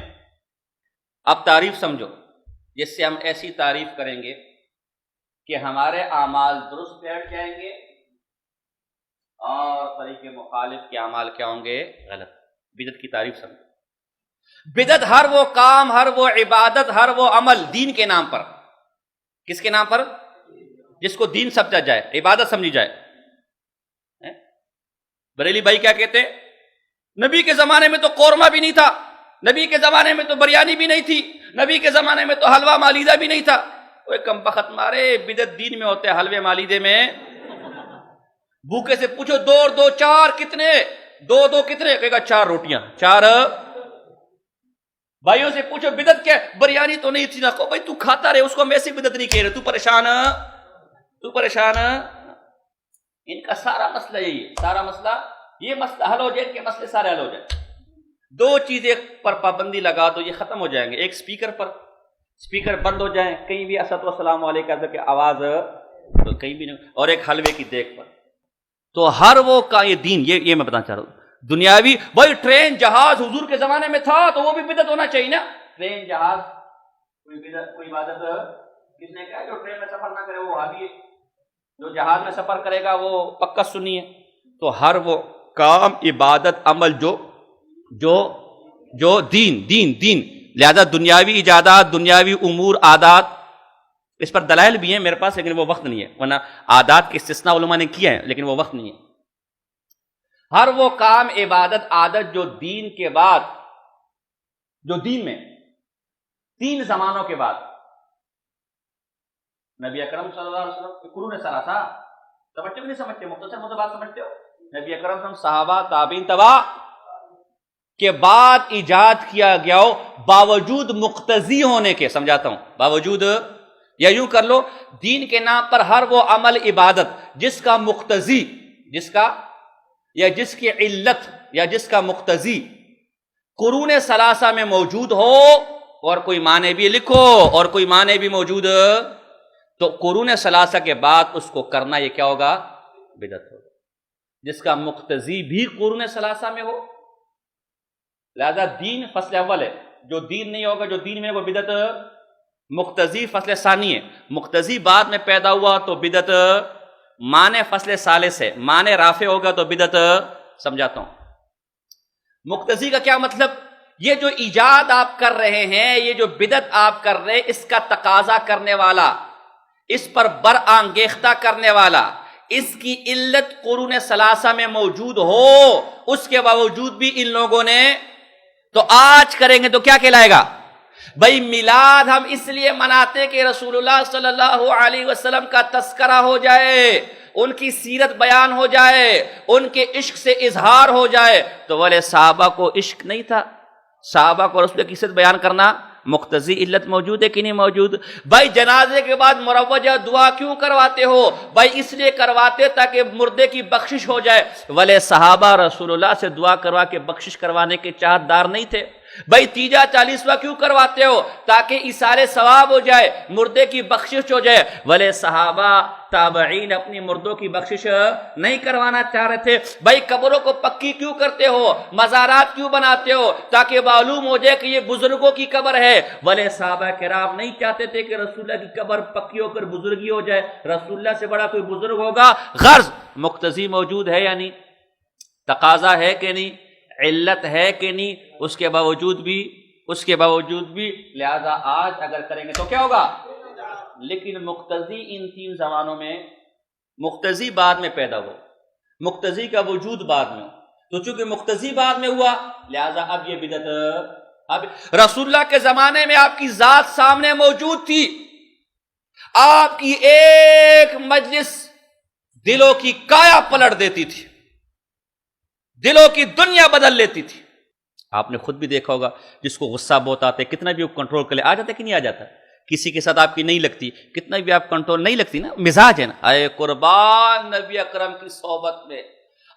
اب تعریف سمجھو جس سے ہم ایسی تعریف کریں گے کہ ہمارے اعمال درست بیٹھ جائیں گے اور طریق مخالف کے اعمال کیا ہوں گے؟ غلط. بدعت کی تعریف سمجھو. بدعت ہر وہ کام، ہر وہ عبادت، ہر وہ عمل دین کے نام پر، کس کے نام پر؟ جس کو دین سمجھا جائے، عبادت سمجھی جائے. بریلی بھائی کیا کہتے ہیں؟ نبی کے زمانے میں تو قورمہ بھی نہیں تھا، نبی کے زمانے میں تو بریانی بھی نہیں تھی، نبی کے زمانے میں تو حلوہ مالیدہ بھی نہیں تھا. وہ کم بخت مارے، بدعت دین میں ہوتے، حلوے مالیدے میں بھوکے سے پوچھو دو اور دو چار کتنے، دو دو کتنے، کہے گا 4 روٹیاں 4۔ بھائیوں سے پوچھو بدعت کیا، بریانی تو نہیں تھی نا، کو بھائی تو کھاتا رہے، اس کو ہم ایسی بدعت نہیں کہہ رہے، تو پریشان۔ ان کا سارا مسئلہ یہی ہے، سارا مسئلہ یہ مسئلہ حل ہو جائے کہ مسئلے سارے حل ہو جائیں۔ 2 چیزیں پر پابندی لگا دو، یہ ختم ہو جائیں گے۔ ایک سپیکر بند ہو جائیں، کہیں بھی اسد والسلام علیکم کی آواز تو کہیں بھی نہیں، اور ایک حلوے کی دیگ پر، تو ہر وہ کا یہ دین، یہ میں بتانا چاہ رہا ہوں دنیاوی۔ بھائی ٹرین جہاز حضور کے زمانے میں تھا تو وہ بھی بدعت ہونا چاہیے نا، ٹرین جہاز کوئی بدعت کوئی عبادت کس نے کہا جو ٹرین میں سفر نہ کرے وہ وہابی ہے، جو جہاز میں سفر کرے گا وہ پکا سنی ہے۔ تو ہر وہ کام عبادت عمل جو دین لہذا دنیاوی ایجادات، دنیاوی امور، عادات، اس پر دلائل بھی ہیں میرے پاس لیکن وہ وقت نہیں ہے، ورنہ عادات کے استثناء علماء نے کیا ہے لیکن وہ وقت نہیں ہے۔ ہر وہ کام عبادت عادت جو دین کے بعد، جو دین میں 3 زمانوں کے بعد نبی اکرم صلی اللہ علیہ وسلم قرون ثلاثہ سمجھتے ہو نہیں سمجھتے، مختصر مدبات سمجھتے ہو، نبی اکرم صلی اللہ علیہ وسلم صحابہ تابعین تبع کے بعد ایجاد کیا گیا ہو، باوجود مقتضی ہونے کے، سمجھاتا ہوں، باوجود، یا یوں کر لو دین کے نام پر ہر وہ عمل عبادت جس کا مقتضی، جس کا یا جس کی علت یا جس کا مقتضی قرون ثلاثہ میں موجود ہو، اور کوئی معنی بھی لکھو اور کوئی معنی بھی موجود، تو قرون ثلاثہ کے بعد اس کو کرنا یہ کیا ہوگا، بدعت ہوگا، جس کا مقتضی بھی قرون ثلاثہ میں ہو۔ لہذا دین فصل اول ہے، جو دین نہیں ہوگا، جو دین میں وہ بدعت، مقتضی فصل ثانی ہے، مقتضی بعد میں پیدا ہوا تو بدعت، معنی فصل ثالث ہے، معنی رافع ہوگا تو بدعت۔ سمجھاتا ہوں مقتضی کا کیا مطلب، یہ جو ایجاد آپ کر رہے ہیں، یہ جو بدعت آپ کر رہے ہیں، اس کا تقاضا کرنے والا، اس پر برآنگیختہ کرنے والا، اس کی علت قرون ثلاثہ میں موجود ہو، اس کے باوجود بھی ان لوگوں نے، تو آج کریں گے تو کیا کہلائے گا؟ بھائی میلاد ہم اس لیے مناتے کہ رسول اللہ صلی اللہ علیہ وسلم کا تذکرہ ہو جائے، ان کی سیرت بیان ہو جائے، ان کے عشق سے اظہار ہو جائے، تو بولے صحابہ کو عشق نہیں تھا، صحابہ کو رسول کی سیرت بیان کرنا مقتضی علت موجود ہے کہ نہیں موجود؟ بھائی جنازے کے بعد مروجہ دعا کیوں کرواتے ہو؟ بھائی اس لیے کرواتے تاکہ مردے کی بخشش ہو جائے، بولے صحابہ رسول اللہ سے دعا کروا کے بخشش کروانے کے چاہت دار نہیں تھے۔ بھائی تیجا 40واں کیوں کرواتے ہو؟ تاکہ ایثار ثواب ہو جائے، مردے کی بخشش ہو جائے، بھلے صحابہ تابعین اپنی مردوں کی بخشش نہیں کروانا چاہ رہے تھے۔ بھائی قبروں کو پکی کیوں کرتے ہو، مزارات کیوں بناتے ہو؟ تاکہ معلوم ہو جائے کہ یہ بزرگوں کی قبر ہے، بھلے صحابہ کرام نہیں چاہتے تھے کہ رسول اللہ کی قبر پکی ہو کر بزرگی ہو جائے، رسول اللہ سے بڑا کوئی بزرگ ہوگا۔ غرض مقتضی موجود ہے یا نہیں، تقاضا ہے کہ نہیں، علت ہے کہ نہیں، اس کے باوجود بھی لہذا آج اگر کریں گے تو کیا ہوگا؟ لیکن مقتضی ان 3 زمانوں میں، مقتضی بعد میں پیدا ہوا، مقتضی کا وجود بعد میں، تو چونکہ مقتضی بعد میں ہوا لہذا اب یہ بدعت، اب رسول اللہ کے زمانے میں آپ کی ذات سامنے موجود تھی، آپ کی ایک مجلس دلوں کی کایا پلٹ دیتی تھی، دلوں کی دنیا بدل لیتی تھی۔ آپ نے خود بھی دیکھا ہوگا جس کو غصہ بہت آتا ہے، کتنا بھی وہ کنٹرول کر لے، آ جاتا ہے کہ نہیں آ جاتا؟ کسی کے ساتھ آپ کی نہیں لگتی، کتنا بھی آپ کنٹرول نہیں لگتی نا، مزاج ہے نا۔ اے قربان نبی اکرم کی صحبت میں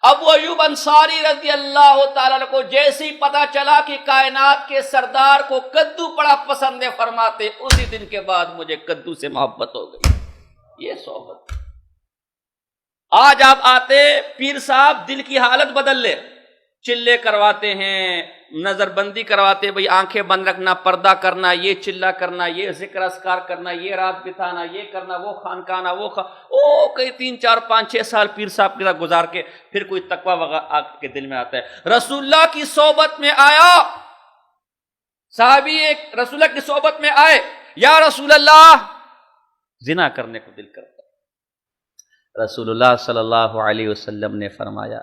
ابو ایوب انصاری رضی اللہ تعالیٰ عنہ کو جیسے ہی پتا چلا کہ کائنات کے سردار کو کدو بڑا پسند ہے، فرماتے اسی دن کے بعد مجھے کدو سے محبت ہو گئی۔ یہ صحبت۔ آج آپ آتے پیر صاحب دل کی حالت بدل لے، چلے کرواتے ہیں، نظر بندی کرواتے، بھئی آنکھیں بند رکھنا، پردہ کرنا، یہ چلا کرنا، یہ ذکر اذکار کرنا، یہ رات بتانا، یہ کرنا، وہ خانقانا، وہ کئی 3 4 5 6 سال پیر صاحب کے ساتھ گزار کے پھر کوئی تقوی وغیرہ آپ کے دل میں آتا ہے۔ رسول اللہ کی صحبت میں آیا، صحابی ایک رسول اللہ کی صحبت میں آئے، یا رسول اللہ، زنا کرنے کو دل کرتا۔ رسول اللہ صلی اللہ علیہ وسلم نے فرمایا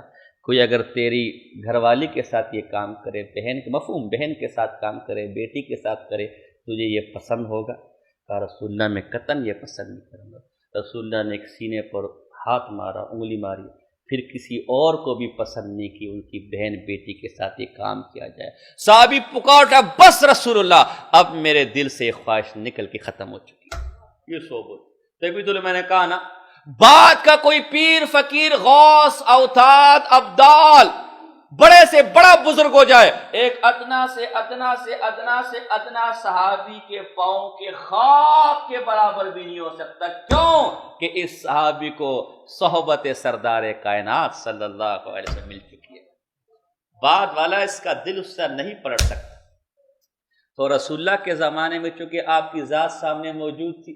کوئی اگر تیری گھر والی کے ساتھ یہ کام کرے، بہن کے مفہوم بہن کے ساتھ کام کرے، بیٹی کے ساتھ کرے، تجھے یہ پسند ہوگا؟ کہا رسول اللہ میں قطعاً یہ پسند نہیں کروں گا۔ رسول اللہ نے ایک سینے پر ہاتھ مارا، انگلی ماری، پھر کسی اور کو بھی پسند نہیں کہ ان کی بہن بیٹی کے ساتھ یہ کام کیا جائے. صحابی پکار اٹھا بس رسول اللہ اب میرے دل سے خواہش نکل کے ختم ہو چکی. یہ صحبت تبھی تو میں نے کہا نا، بات کا کوئی پیر فقیر غوث اوتاد ابدال بڑے سے بڑا بزرگ ہو جائے، ایک ادنا سے ادنا سے ادنا سے ادنا صحابی کے پاؤں کے خاک کے برابر بھی نہیں ہو سکتا. کیوں کہ اس صحابی کو صحبت سردار کائنات صلی اللہ علیہ وسلم مل چکی ہے. بعد والا اس کا دل اس سے نہیں پلٹ سکتا. تو رسول اللہ کے زمانے میں چونکہ آپ کی ذات سامنے موجود تھی،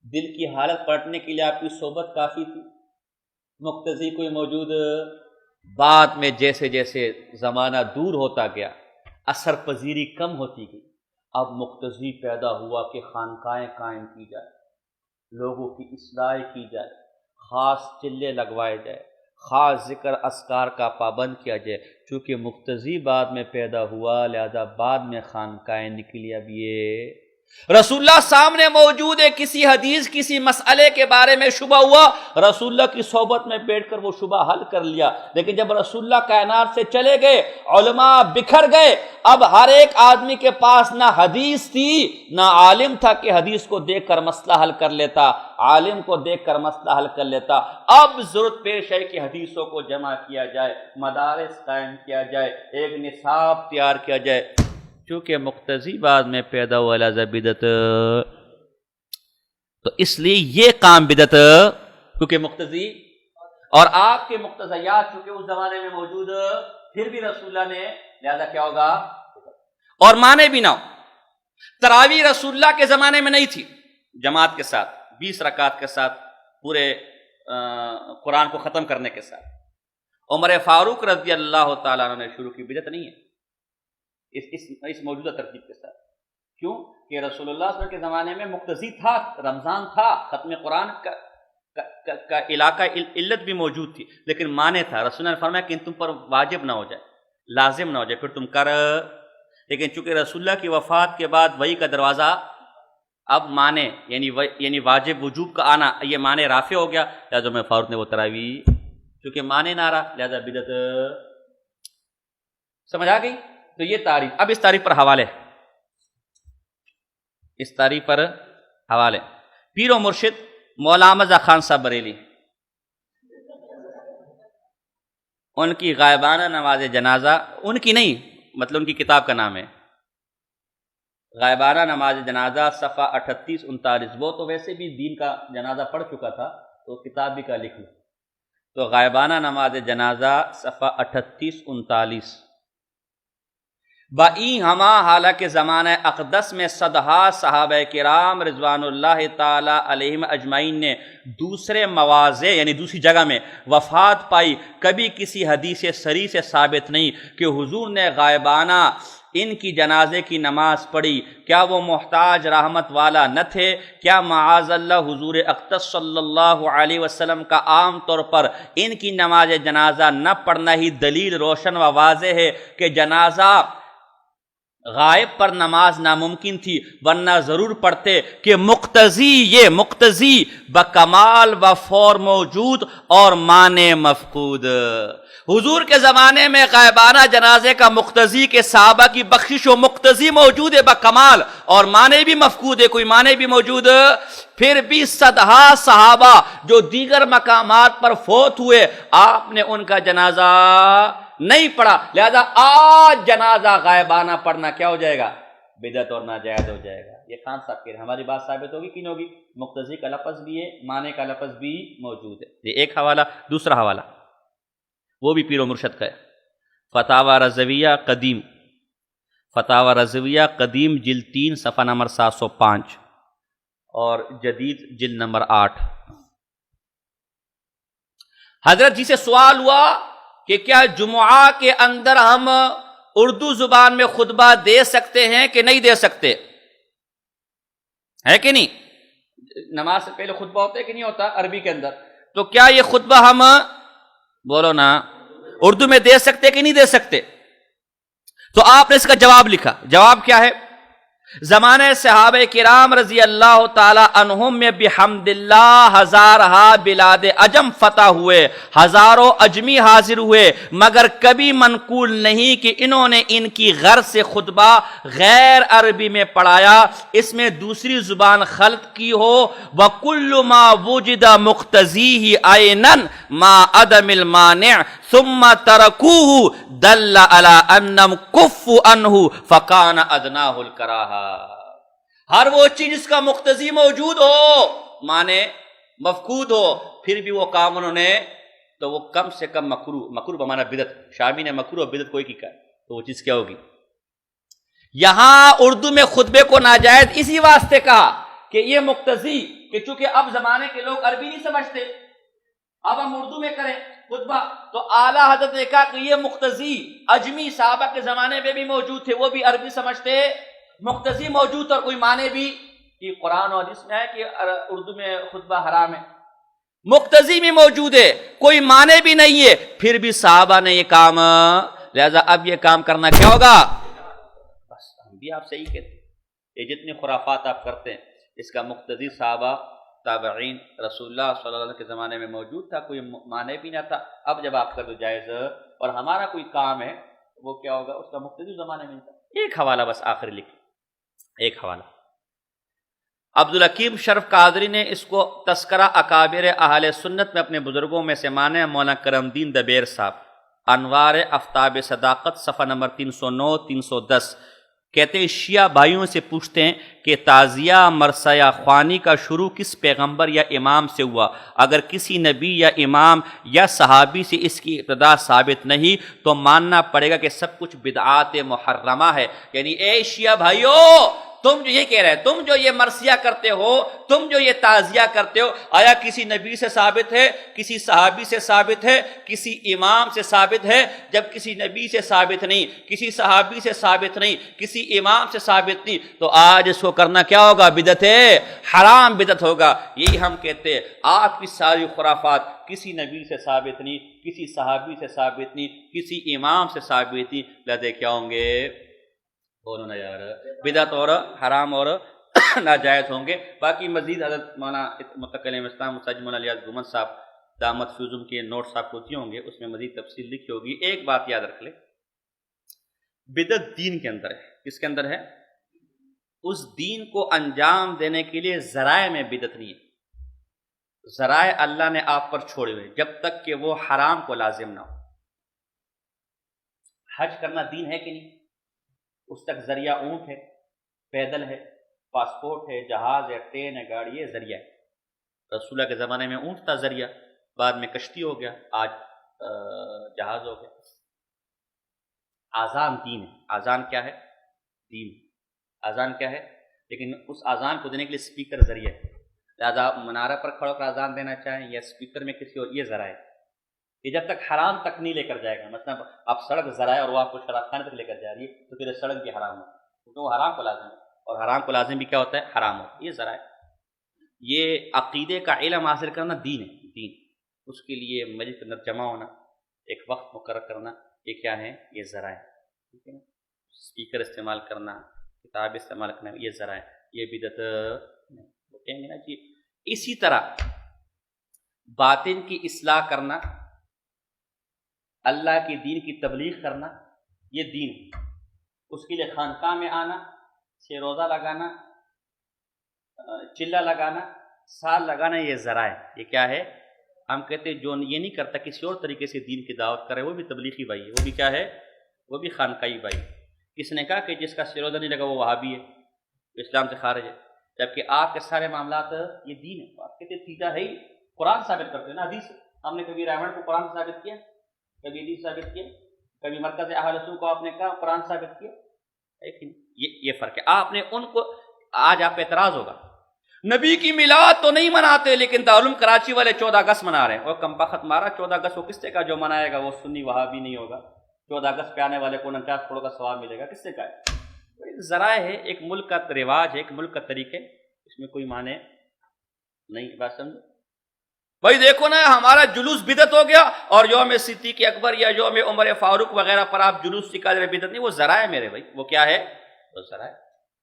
دل کی حالت پلٹنے کے لیے آپ کی صحبت کافی تھی. مقتضی کوئی موجود. بعد میں جیسے جیسے زمانہ دور ہوتا گیا، اثر پذیری کم ہوتی گئی. اب مقتضی پیدا ہوا کہ خانقاہیں قائم کی جائے، لوگوں کی اصلاح کی جائے، خاص چلے لگوائے جائے، خاص ذکر اذکار کا پابند کیا جائے. چونکہ مقتضی بعد میں پیدا ہوا لہذا بعد میں خانقاہیں نکلی. اب یہ رسول اللہ سامنے موجود ہے، کسی حدیث کسی مسئلے کے بارے میں شبہ ہوا، رسول اللہ کی صحبت میں بیٹھ کر وہ شبہ حل کر لیا. لیکن جب رسول اللہ کائنات سے چلے گئے، علماء بکھر گئے، اب ہر ایک آدمی کے پاس نہ حدیث تھی نہ عالم تھا کہ حدیث کو دیکھ کر مسئلہ حل کر لیتا، عالم کو دیکھ کر مسئلہ حل کر لیتا. اب ضرورت پیش ہے کہ حدیثوں کو جمع کیا جائے، مدارس قائم کیا جائے، ایک نصاب تیار کیا جائے. چونکہ مقتضی بعد میں پیدا ہوا لہذا بدعت. تو اس لیے یہ کام بدعت، کیونکہ مقتضی اور آپ کے مقتضیات چونکہ اس زمانے میں موجود پھر بھی رسول اللہ نے، لہذا کیا ہوگا. اور مانے بھی نہ ہو. تراویح رسول اللہ کے زمانے میں نہیں تھی جماعت کے ساتھ 20 رکعت کے ساتھ پورے قرآن کو ختم کرنے کے ساتھ. عمر فاروق رضی اللہ تعالیٰ عنہ نے شروع کی، بدعت نہیں ہے اس موجودہ ترتیب کے ساتھ. کیوں کہ رسول اللہ صلی اللہ علیہ وسلم کے زمانے میں مقتضی تھا، رمضان تھا، ختم قرآن کا علاقہ علت بھی موجود تھی، لیکن مانے تھا. رسول اللہ نے فرمایا کہ تم پر واجب نہ ہو جائے، لازم نہ ہو جائے، پھر تم کر. لیکن چونکہ رسول اللہ کی وفات کے بعد وحی کا دروازہ اب مانے یعنی واجب وجوب کا آنا، یہ مانے رافع ہو گیا. لہٰذا عمر فاروق نے وہ تراویح چونکہ مانے نہ رہا لہذا بدعت. سمجھ آ گئی. تو یہ تعریف. اب اس تعریف پر حوالے، اس تعریف پر حوالے. پیر و مرشد مولانا احمد خان صاحب بریلی، ان کی غائبانہ نماز جنازہ، ان کی نہیں مطلب ان کی کتاب کا نام ہے غائبانہ نماز جنازہ، صفحہ 38 39. وہ تو ویسے بھی دین کا جنازہ پڑھ چکا تھا تو کتاب بھی کا لکھ لو. تو غائبانہ نماز جنازہ صفحہ 38 39. بئی ہما حالانکہ زمانہ اقدس میں صدہا صحابہ کرام رضوان اللہ تعالی علیہم اجمعین نے دوسرے مواضع یعنی دوسری جگہ میں وفات پائی، کبھی کسی حدیث صریح سے ثابت نہیں کہ حضور نے غائبانہ ان کی جنازے کی نماز پڑھی. کیا وہ محتاج رحمت والا نہ تھے؟ کیا معاذ اللہ حضور اقدس صلی اللہ علیہ وسلم کا عام طور پر ان کی نماز جنازہ نہ پڑھنا ہی دلیل روشن و واضح ہے کہ جنازہ غائب پر نماز ناممکن تھی، ورنہ ضرور پڑھتے کہ مقتضی بکمال و فور موجود اور معنی مفقود. حضور کے زمانے میں غائبانہ جنازے کا مقتضی کے صحابہ کی بخشش و مقتضی موجود ہے بکمال، اور معنی بھی مفقود ہے، کوئی معنی بھی موجود. پھر بھی صدہا صحابہ جو دیگر مقامات پر فوت ہوئے، آپ نے ان کا جنازہ نہیں پڑھا. لہذا آج جنازہ غائبانہ پڑھنا کیا ہو جائے گا؟ بدعت اور ناجائز ہو جائے گا. یہ خان صاحب کہہ رہے ہیں. ہماری بات ثابت ہوگی کہ نہیں ہوگی؟ مقتضی کا لفظ بھی ہے، معنی کا لفظ بھی موجود ہے. یہ ایک حوالہ. دوسرا حوالہ وہ بھی پیر و مرشد کا ہے، فتاوی رضویہ قدیم جلد 3 صفحہ نمبر 705 اور جدید جلد نمبر 8. حضرت جی سے سوال ہوا کہ کیا جمعہ کے اندر ہم اردو زبان میں خطبہ دے سکتے ہیں کہ نہیں دے سکتے؟ ہے کہ نہیں؟ نماز سے پہلے خطبہ ہوتا ہے کہ نہیں ہوتا عربی کے اندر؟ تو کیا یہ خطبہ ہم بولو نا اردو میں دے سکتے کہ نہیں دے سکتے؟ تو آپ نے اس کا جواب لکھا. جواب کیا ہے؟ زمانے صحابہ کرام رضی اللہ تعالی عنہم میں بحمد اللہ ہزارہا بلاد عجم فتح ہوئے، ہزاروں اجمی حاضر ہوئے، مگر کبھی منقول نہیں کہ انہوں نے ان کی غرض سے خطبہ غیر عربی میں پڑھایا، اس میں دوسری زبان خلط کی ہو۔ وَكُلُّ مَا وُجِدَ مُقْتَضِيهِ عَيْنًا مَا عَدَمِ الْمَانِعِ ثُمَّ تَرَكُوهُ دَلَّ عَلَىٰ أَنَّهُمْ كُفُّوا عَنْهُ فَكَانَ أَدْنَاهُ الْكَرَاهَةُ۔ ہر وہ چیز جس کا مقتضی موجود ہو، معنی مفقود ہو، پھر بھی وہ کام انہوں نے، تو وہ کم سے کم مکروہ بمعنی بدعت، شامی نے مکروہ اور بدعت کوئی کی کہا، تو وہ چیز کیا ہوگی؟ یہاں اردو میں خطبے کو ناجائز اسی واسطے کہا کہ یہ مقتضی، کہ چونکہ اب زمانے کے لوگ عربی نہیں سمجھتے، اب ہم اردو میں کریں خطبہ، تو اعلیٰ حضرت نے کہا کہ یہ مقتضی اجمی صحابہ کے زمانے میں بھی موجود تھے، وہ بھی عربی سمجھتے، مقتضی موجود اور کوئی معنی بھی، کہ قرآن اور حدیث میں ہے کہ اردو میں خطبہ حرام ہے، مقتضی بھی موجود ہے، کوئی معنی بھی نہیں ہے، پھر بھی صحابہ نے یہ کام، لہذا اب یہ کام کرنا کیا ہوگا؟ بس ہم بھی آپ صحیح کہتے ہیں، یہ جتنی خرافات آپ کرتے ہیں اس کا مقتضی صحابہ تابعین رسول اللہ صلی اللہ علیہ وسلم کے زمانے میں موجود تھا، کوئی معنی بھی نہ تھا، اب جب آپ کا تو جائز اور ہمارا کوئی کام ہے وہ کیا ہوگا؟ اس کا مقتضی زمانے میں تھا۔ ایک حوالہ بس آخر لکھ، ایک حوالہ عبدالحکیم شرف قادری نے اس کو تذکرہ اکابر اہل سنت میں اپنے بزرگوں میں سے مانے، مولانا کرم الدین دبیر صاحب، انوار آفتاب صداقت صفحہ نمبر 309 310، کہتے ہیں شیعہ بھائیوں سے پوچھتے ہیں کہ تعزیہ مرثیہ خوانی کا شروع کس پیغمبر یا امام سے ہوا؟ اگر کسی نبی یا امام یا صحابی سے اس کی ابتدا ثابت نہیں تو ماننا پڑے گا کہ سب کچھ بدعات محرمہ ہے۔ یعنی اے شیعہ بھائیو، تم جو یہ کہہ رہے ہیں، تم جو یہ مرثیہ کرتے ہو، تم جو یہ تعزیہ کرتے ہو، آیا کسی نبی سے ثابت ہے، کسی صحابی سے ثابت ہے، کسی امام سے ثابت ہے؟ جب کسی نبی سے ثابت نہیں، کسی صحابی سے ثابت نہیں، کسی امام سے ثابت نہیں، تو آج اس کو کرنا کیا ہوگا؟ بدعت ہے، حرام بدعت ہوگا۔ یہی ہم کہتے ہیں آپ کی ساری خرافات کسی نبی سے ثابت نہیں، کسی صحابی سے ثابت نہیں، کسی امام سے ثابت نہیں، لہذا کیا ہوں گے؟ بولو نا یار، بدعت اور حرام اور ناجائز ہوں گے۔ باقی مزید حضرت مولانا متکلم اسلام مساجد مولانا الیاس گومن صاحب دامت فیضم کے نوٹس آپ کو دیے ہوں گے، اس میں مزید تفصیل لکھی ہوگی۔ ایک بات یاد رکھ لیں، بدعت دین کے اندر ہے۔ کس کے اندر ہے؟ اس دین کو انجام دینے کے لیے ذرائع میں بدعت نہیں ہے، ذرائع اللہ نے آپ پر چھوڑے ہوئے جب تک کہ وہ حرام کو لازم نہ ہو۔ حج کرنا دین ہے کہ نہیں؟ اس تک ذریعہ اونٹ ہے، پیدل ہے، پاسپورٹ ہے، جہاز ہے، ٹرین ہے، گاڑی ہے، ذریعہ ہے۔ رسول اللہ کے زمانے میں اونٹ تھا ذریعہ، بعد میں کشتی ہو گیا، آج جہاز ہو گیا۔ آذان دین ہے، آذان کیا ہے؟ دین۔ آذان کیا ہے؟ لیکن اس آذان کو دینے کے لیے اسپیکر ذریعہ ہے، لہٰذا آپ منارہ پر کھڑا کر آذان دینا چاہیں یا اسپیکر میں کسی اور، یہ ذرائع ہے۔ یہ جب تک حرام تک نہیں لے کر جائے گا، مثلا آپ سڑک ذرائع اور وہ آپ کو شراب خانے تک لے کر جا رہی ہے، تو پھر سڑک بھی حرام ہو، کیونکہ وہ حرام کو لازم ہے، اور حرام کو لازم بھی کیا ہوتا ہے؟ حرام ہوتا ہے۔ یہ ذرائع، یہ عقیدے کا علم حاصل کرنا دین ہے، دین۔ اس کے لیے مجلس کے اندر جمع ہونا، ایک وقت مقرر کرنا، یہ کیا ہے؟ یہ ذرائع، ٹھیک ہے نا؟ اسپیکر استعمال کرنا، کتاب استعمال کرنا، یہ ذرائع، یہ بدعت نہیں کہیں گے نا جی۔ اسی طرح باطن کی اصلاح کرنا، اللہ کی دین کی تبلیغ کرنا، یہ دین۔ اس کے لیے خانقاہ میں آنا، 6 روزہ لگانا، چلہ لگانا، سال لگانا، یہ ذرائع۔ یہ کیا ہے؟ ہم کہتے ہیں جو یہ نہیں کرتا کسی اور طریقے سے دین کی دعوت کرے، وہ بھی تبلیغی بھائی ہے، وہ بھی کیا ہے؟ وہ بھی خانقاہی بھائی۔ کس نے کہا کہ جس کا 6 روزہ نہیں لگا وہ وہابی ہے، اسلام سے خارج ہے؟ جبکہ آپ کے سارے معاملات یہ دین ہے۔ آپ کہتے ہیں سیدھا ہے ہی، قرآن ثابت کرتے ہیں نا، حدیث۔ ہم نے کبھی رائمنڈ کو قرآن سے ثابت کیا، کبھی حدیث ثابت کیا، کبھی مرکز اہل سنت کو آپ نے کہا قرآن ثابت کیا، لیکن یہ فرق ہے۔ آپ نے ان کو، آج آپ پہ اعتراض ہوگا، نبی کی میلاد تو نہیں مناتے لیکن دارالعلوم کراچی والے 14 اگست منا رہے ہیں، اور کم بخت مارا 14 اگست کو کس سے کہا جو منائے گا وہ سنی وہابی نہیں ہوگا، 14 اگست پہ آنے والے کو 49 کروڑ کا ثواب ملے گا، کس سے کہا ہے؟ ذرائع ہے، ایک ملک کا رواج ہے، ایک ملک کا طریقے، اس میں کوئی معنی نہیں۔ بات سمجھو بھائی، دیکھو نا ہمارا جلوس بدعت ہو گیا، اور یوم صدیق اکبر یا یوم عمر فاروق وغیرہ پر آپ جلوس نکال رہے، بدعت نہیں، وہ ذرائع میرے بھائی، وہ کیا ہے؟ وہ ذرائع۔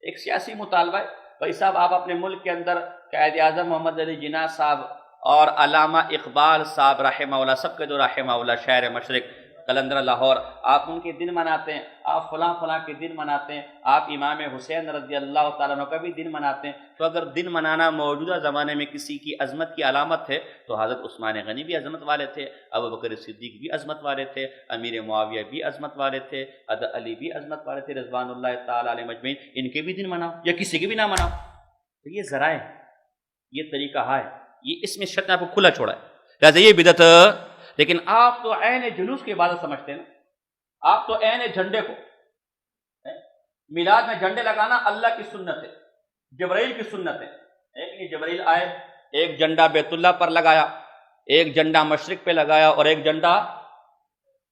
ایک سیاسی مطالبہ ہے. بھائی صاحب آپ اپنے ملک کے اندر قائد اعظم محمد علی جناح صاحب اور علامہ اقبال صاحب رحمہ اللہ، سب کے جو رحمہ اللہ، شاعر مشرق، قلندر لاہور، آپ ان کے دن مناتے ہیں، آپ فلاں فلاں کے دن مناتے ہیں، آپ امام حسین رضی اللہ تعالیٰ عنہ کا بھی دن مناتے ہیں. تو اگر دن منانا موجودہ زمانے میں کسی کی عظمت کی علامت ہے تو حضرت عثمان غنی بھی عظمت والے تھے، ابو بکر صدیق بھی عظمت والے تھے، امیر معاویہ بھی عظمت والے تھے، علی بھی عظمت والے تھے رضوان اللہ تعالیٰ علیہ مجمعین. ان کے بھی دن مناؤ یا کسی کے بھی نہ مناؤ. تو یہ ذرائع ہے، یہ طریقہ ہے، یہ اس میں شرط نے آپ کو کھلا چھوڑا ہے. لہٰذا یہ بدعت. لیکن آپ تو عین جلوس کی عبادت سمجھتے ہیں نا، آپ تو عین جھنڈے کو، میلاد میں جھنڈے لگانا اللہ کی سنت ہے، جبرائیل کی سنت ہے. ایک جبرائیل آئے، ایک جھنڈا بیت اللہ پر لگایا، ایک جھنڈا مشرق پہ لگایا، اور ایک جھنڈا،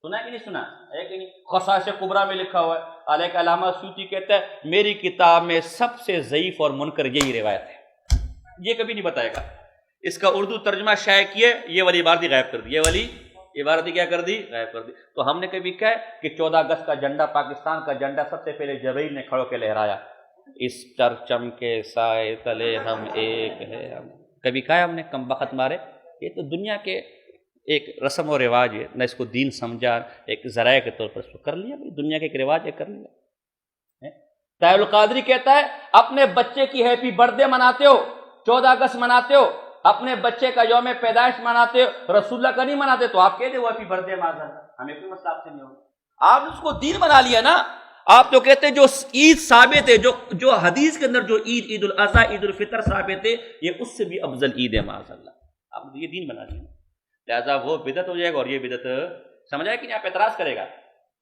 سنا کہ نہیں سنا؟ ایک نہیں. خصائص کبریٰ میں لکھا ہوا ہے. علیہ علامہ سیوطی کہتا ہے میری کتاب میں سب سے ضعیف اور منکر یہی روایت ہے، یہ کبھی نہیں بتائے گا. اس کا اردو ترجمہ شائع کیے، یہ والی عبارت غائب کر دی، یہ والی عبارت کیا کر دی؟ غائب کر دی. تو ہم نے کبھی کہا کہ 14 اگست کا جھنڈا، پاکستان کا جھنڈا سب سے پہلے جبرائیل نے کھڑو کے لہرایا، اس پرچم کے سائے تلے ہم ایک ہے. ہم کبھی کہا ہم نے کم بخت مارے؟ یہ تو دنیا کے ایک رسم و رواج ہے، نہ اس کو دین سمجھا، ایک ذرائع کے طور پر اس کو کر لیا. دنیا کے ایک رواج ہے، کر لیا. طاہر القادری کہتا ہے اپنے بچے کی ہیپی برتھ ڈے مناتے ہو، 14 اگست مناتے ہو، اپنے بچے کا یوم پیدائش مناتے ہو، رسول اللہ کا نہیں مناتے، تو آپ کہہ دے وہ ہیپی برتھ ڈے معاذ اللہ، ہمیں کوئی مسئلہ آپ سے نہیں ہوگا. آپ نے اس کو دین بنا لیا نا. آپ تو کہتے ہیں جو عید ثابت ہے، جو حدیث کے اندر جو عید الاضحیٰ، عید الفطر ثابت ہے، یہ اس سے بھی افضل عید ہے معاذ اللہ. آپ نے یہ دین بنا لیا، لہٰذا وہ بدعت ہو جائے گا. اور یہ بدعت سمجھ آئے کہ نہیں؟ آپ اعتراض کرے گا،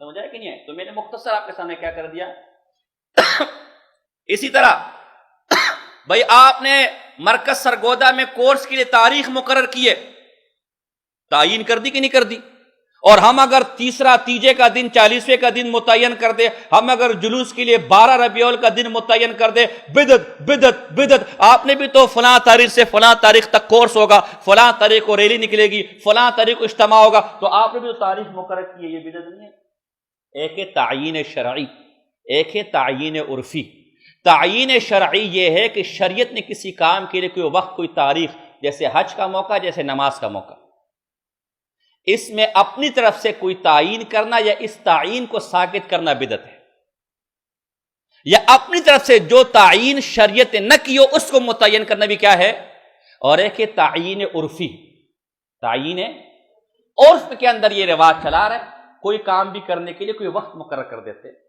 سمجھ آئے کہ نہیں ہے؟ تو میں نے مختصر آپ کے سامنے کیا کر دیا. اسی طرح بھائی آپ نے مرکز سرگودا میں کورس کے لیے تاریخ مقرر کیے، تعین کر دی کہ نہیں کر دی؟ اور ہم اگر تیجے کا دن، 40ویں کا دن متعین کر دے، ہم اگر جلوس کے لیے 12 ربیع الاول کا دن متعین کر دے، بدعت بدعت بدعت. آپ نے بھی تو فلاں تاریخ سے فلاں تاریخ تک کورس ہوگا، فلاں تاریخ کو ریلی نکلے گی، فلاں تاریخ کو اجتماع ہوگا، تو آپ نے بھی تو تاریخ مقرر کی ہے. یہ بدعت نہیں ہے؟ ایک ہے تعیین شرعی، ایک ہے تعیین عرفی. تعیین شرعی یہ ہے کہ شریعت نے کسی کام کے لیے کوئی وقت، کوئی تاریخ، جیسے حج کا موقع، جیسے نماز کا موقع، اس میں اپنی طرف سے کوئی تعین کرنا یا اس تعین کو ساقط کرنا بدعت ہے. یا اپنی طرف سے جو تعین شریعت نے نہ کی ہو اس کو متعین کرنا بھی کیا ہے؟ اور ایک ہے تعین عرفی. تعین عرف کے اندر یہ رواج چلا رہا ہے، کوئی کام بھی کرنے کے لیے کوئی وقت مقرر کر دیتے،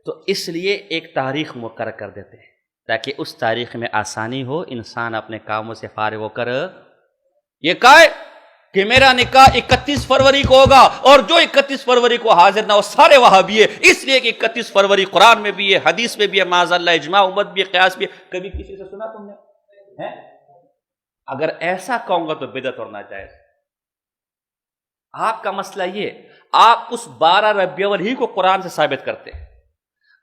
تو اس لیے ایک تاریخ مقرر کر دیتے ہیں تاکہ اس تاریخ میں آسانی ہو، انسان اپنے کاموں سے فارغ ہو کر. یہ کہے کہ میرا نکاح 31 فروری کو ہوگا، اور جو 31 فروری کو حاضر نہ ہو سارے وہابی ہے، اس لیے کہ 31 فروری قرآن میں بھی ہے، حدیث میں بھی ہے، معاذ اللہ اجماع امت بھی ہے، قیاس بھی ہے. کبھی کسی سے سنا تم نے؟ اگر ایسا کہوں گا تو بدعت اور ناجائز. آپ کا مسئلہ یہ، آپ اس 12 ربیع الاول ہی کو قرآن سے ثابت کرتے ہیں،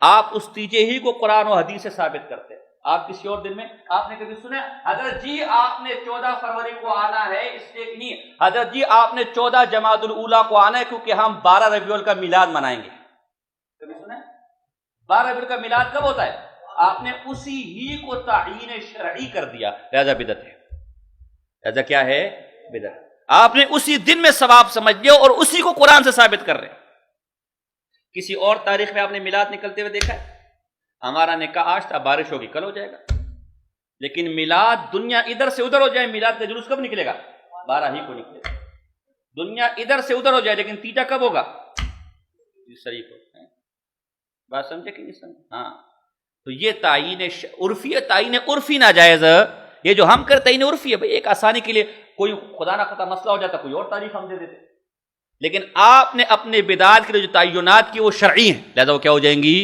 آپ اس تیجے ہی کو قرآن و حدیث سے ثابت کرتے ہیں. آپ کسی اور دن میں آپ نے کبھی سنا حضرت جی آپ نے 14 فروری کو آنا ہے اس لیے کہ نہیں، حضرت جی آپ نے 14 جمادی الاولیٰ کو آنا ہے کیونکہ ہم 12 ربیع الاول کا میلاد منائیں گے؟ کبھی سنا؟ 12 ربیع الاول کا میلاد کب ہوتا ہے؟ آپ نے اسی ہی کو تعیین شرعی کر دیا، لہذا بدعت ہے. لہذا کیا ہے؟ بدعت. آپ نے اسی دن میں ثواب سمجھ لیا اور اسی کو قرآن سے ثابت کر رہے ہیں. کسی اور تاریخ میں آپ نے میلاد نکلتے ہوئے دیکھا ہے؟ ہمارا نکاح آج تھا، بارش ہوگی، کل ہو جائے گا. لیکن میلاد دنیا ادھر سے ادھر ہو جائے، میلاد کا جلوس کب نکلے گا؟ 12 ہی کو نکلے گا. دنیا ادھر سے ادھر ہو جائے لیکن تیجا کب ہوگا؟ شریف کو. بات سمجھے کہ نہیں سمجھے؟ ہاں. تو یہ تعین عرفی ہے، تعین عرفی ناجائز. یہ جو ہم کرتے تعین عرفی ہے، بھائی ایک آسانی کے لیے کوئی خدا نہ خدا مسئلہ ہو جاتا کوئی اور تاریخ ہم دے دیتے. لیکن آپ نے اپنے بدعات کے لیے جو تعینات کی وہ شرعی ہیں، لہذا وہ کیا ہو جائیں گی؟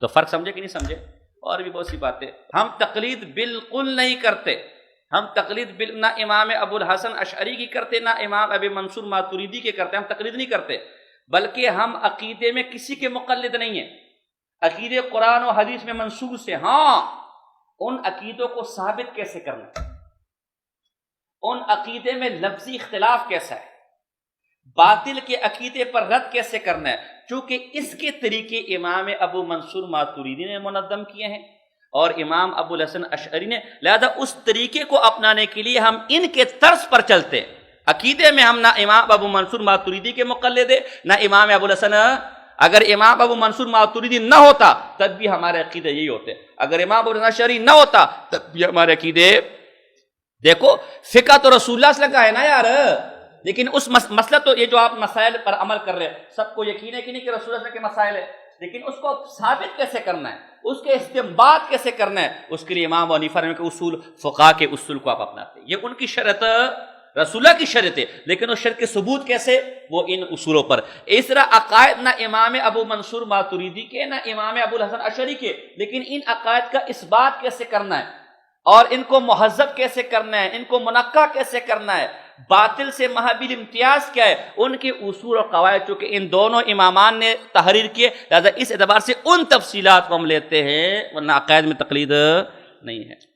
تو فرق سمجھے کہ نہیں سمجھے؟ اور بھی بہت سی باتیں. ہم تقلید بالکل نہیں کرتے، ہم تقلید نہ امام ابو الحسن اشعری کی کرتے، نہ امام ابی منصور ماتوریدی کے کرتے. ہم تقلید نہیں کرتے، بلکہ ہم عقیدے میں کسی کے مقلد نہیں ہیں. عقیدے قرآن و حدیث میں منصوص سے. ہاں، ان عقیدوں کو ثابت کیسے کرنا، ان عقیدے میں لفظی اختلاف کیسا ہے، باطل کے عقیدے پر رد کیسے کرنا ہے، چونکہ اس کے طریقے امام ابو منصور ماتوریدی نے منظم کیے ہیں، اور امام ابو الحسن اشعری نے، لہذا اس طریقے کو اپنانے کے لیے ہم ان کے طرز پر چلتے ہیں۔ عقیدے میں ہم نہ امام ابو منصور ماتریدی کے مقلد ہیں نہ امام ابو الحسن۔ اگر امام ابو منصور ماتریدی نہ ہوتا تب بھی ہمارے عقیدے یہی ہوتے، اگر امام ابو الحسن اشعری نہ ہوتا تب بھی ہمارے عقیدے۔ دیکھو فقہ تو رسول اللہ صلی اللہ علیہ وسلم کا ہے نا یار، لیکن اس مسئلہ تو یہ جو آپ مسائل پر عمل کر رہے ہیں سب کو یقین ہے کہ نہیں کہ رسول اللہ صلی اللہ علیہ وسلم کے مسائل ہے، لیکن اس کو ثابت کیسے کرنا ہے، اس کے استنباط کیسے کرنا ہے، اس کے لیے امام ابو حنیفہ کے اصول، فقہا کے اصول کو آپ اپناتے ہیں۔ یہ ان کی شرط، رسول اللہ کی شرط ہے، لیکن اس شرط کے ثبوت کیسے؟ وہ ان اصولوں پر۔ اس طرح عقائد نہ امام ابو منصور ماتریدی کے نہ امام ابو الحسن اشعری کے، لیکن ان عقائد کا اثبات کیسے کرنا ہے اور ان کو مہذب کیسے کرنا ہے، ان کو منقع کیسے کرنا ہے، باطل سے محابل امتیاز کیا ہے، ان کے اصول اور قواعد چونکہ ان دونوں امامان نے تحریر کیے، لہذا اس اعتبار سے ان تفصیلات کو ہم لیتے ہیں، ورنہ عقائد میں تقلید نہیں ہے۔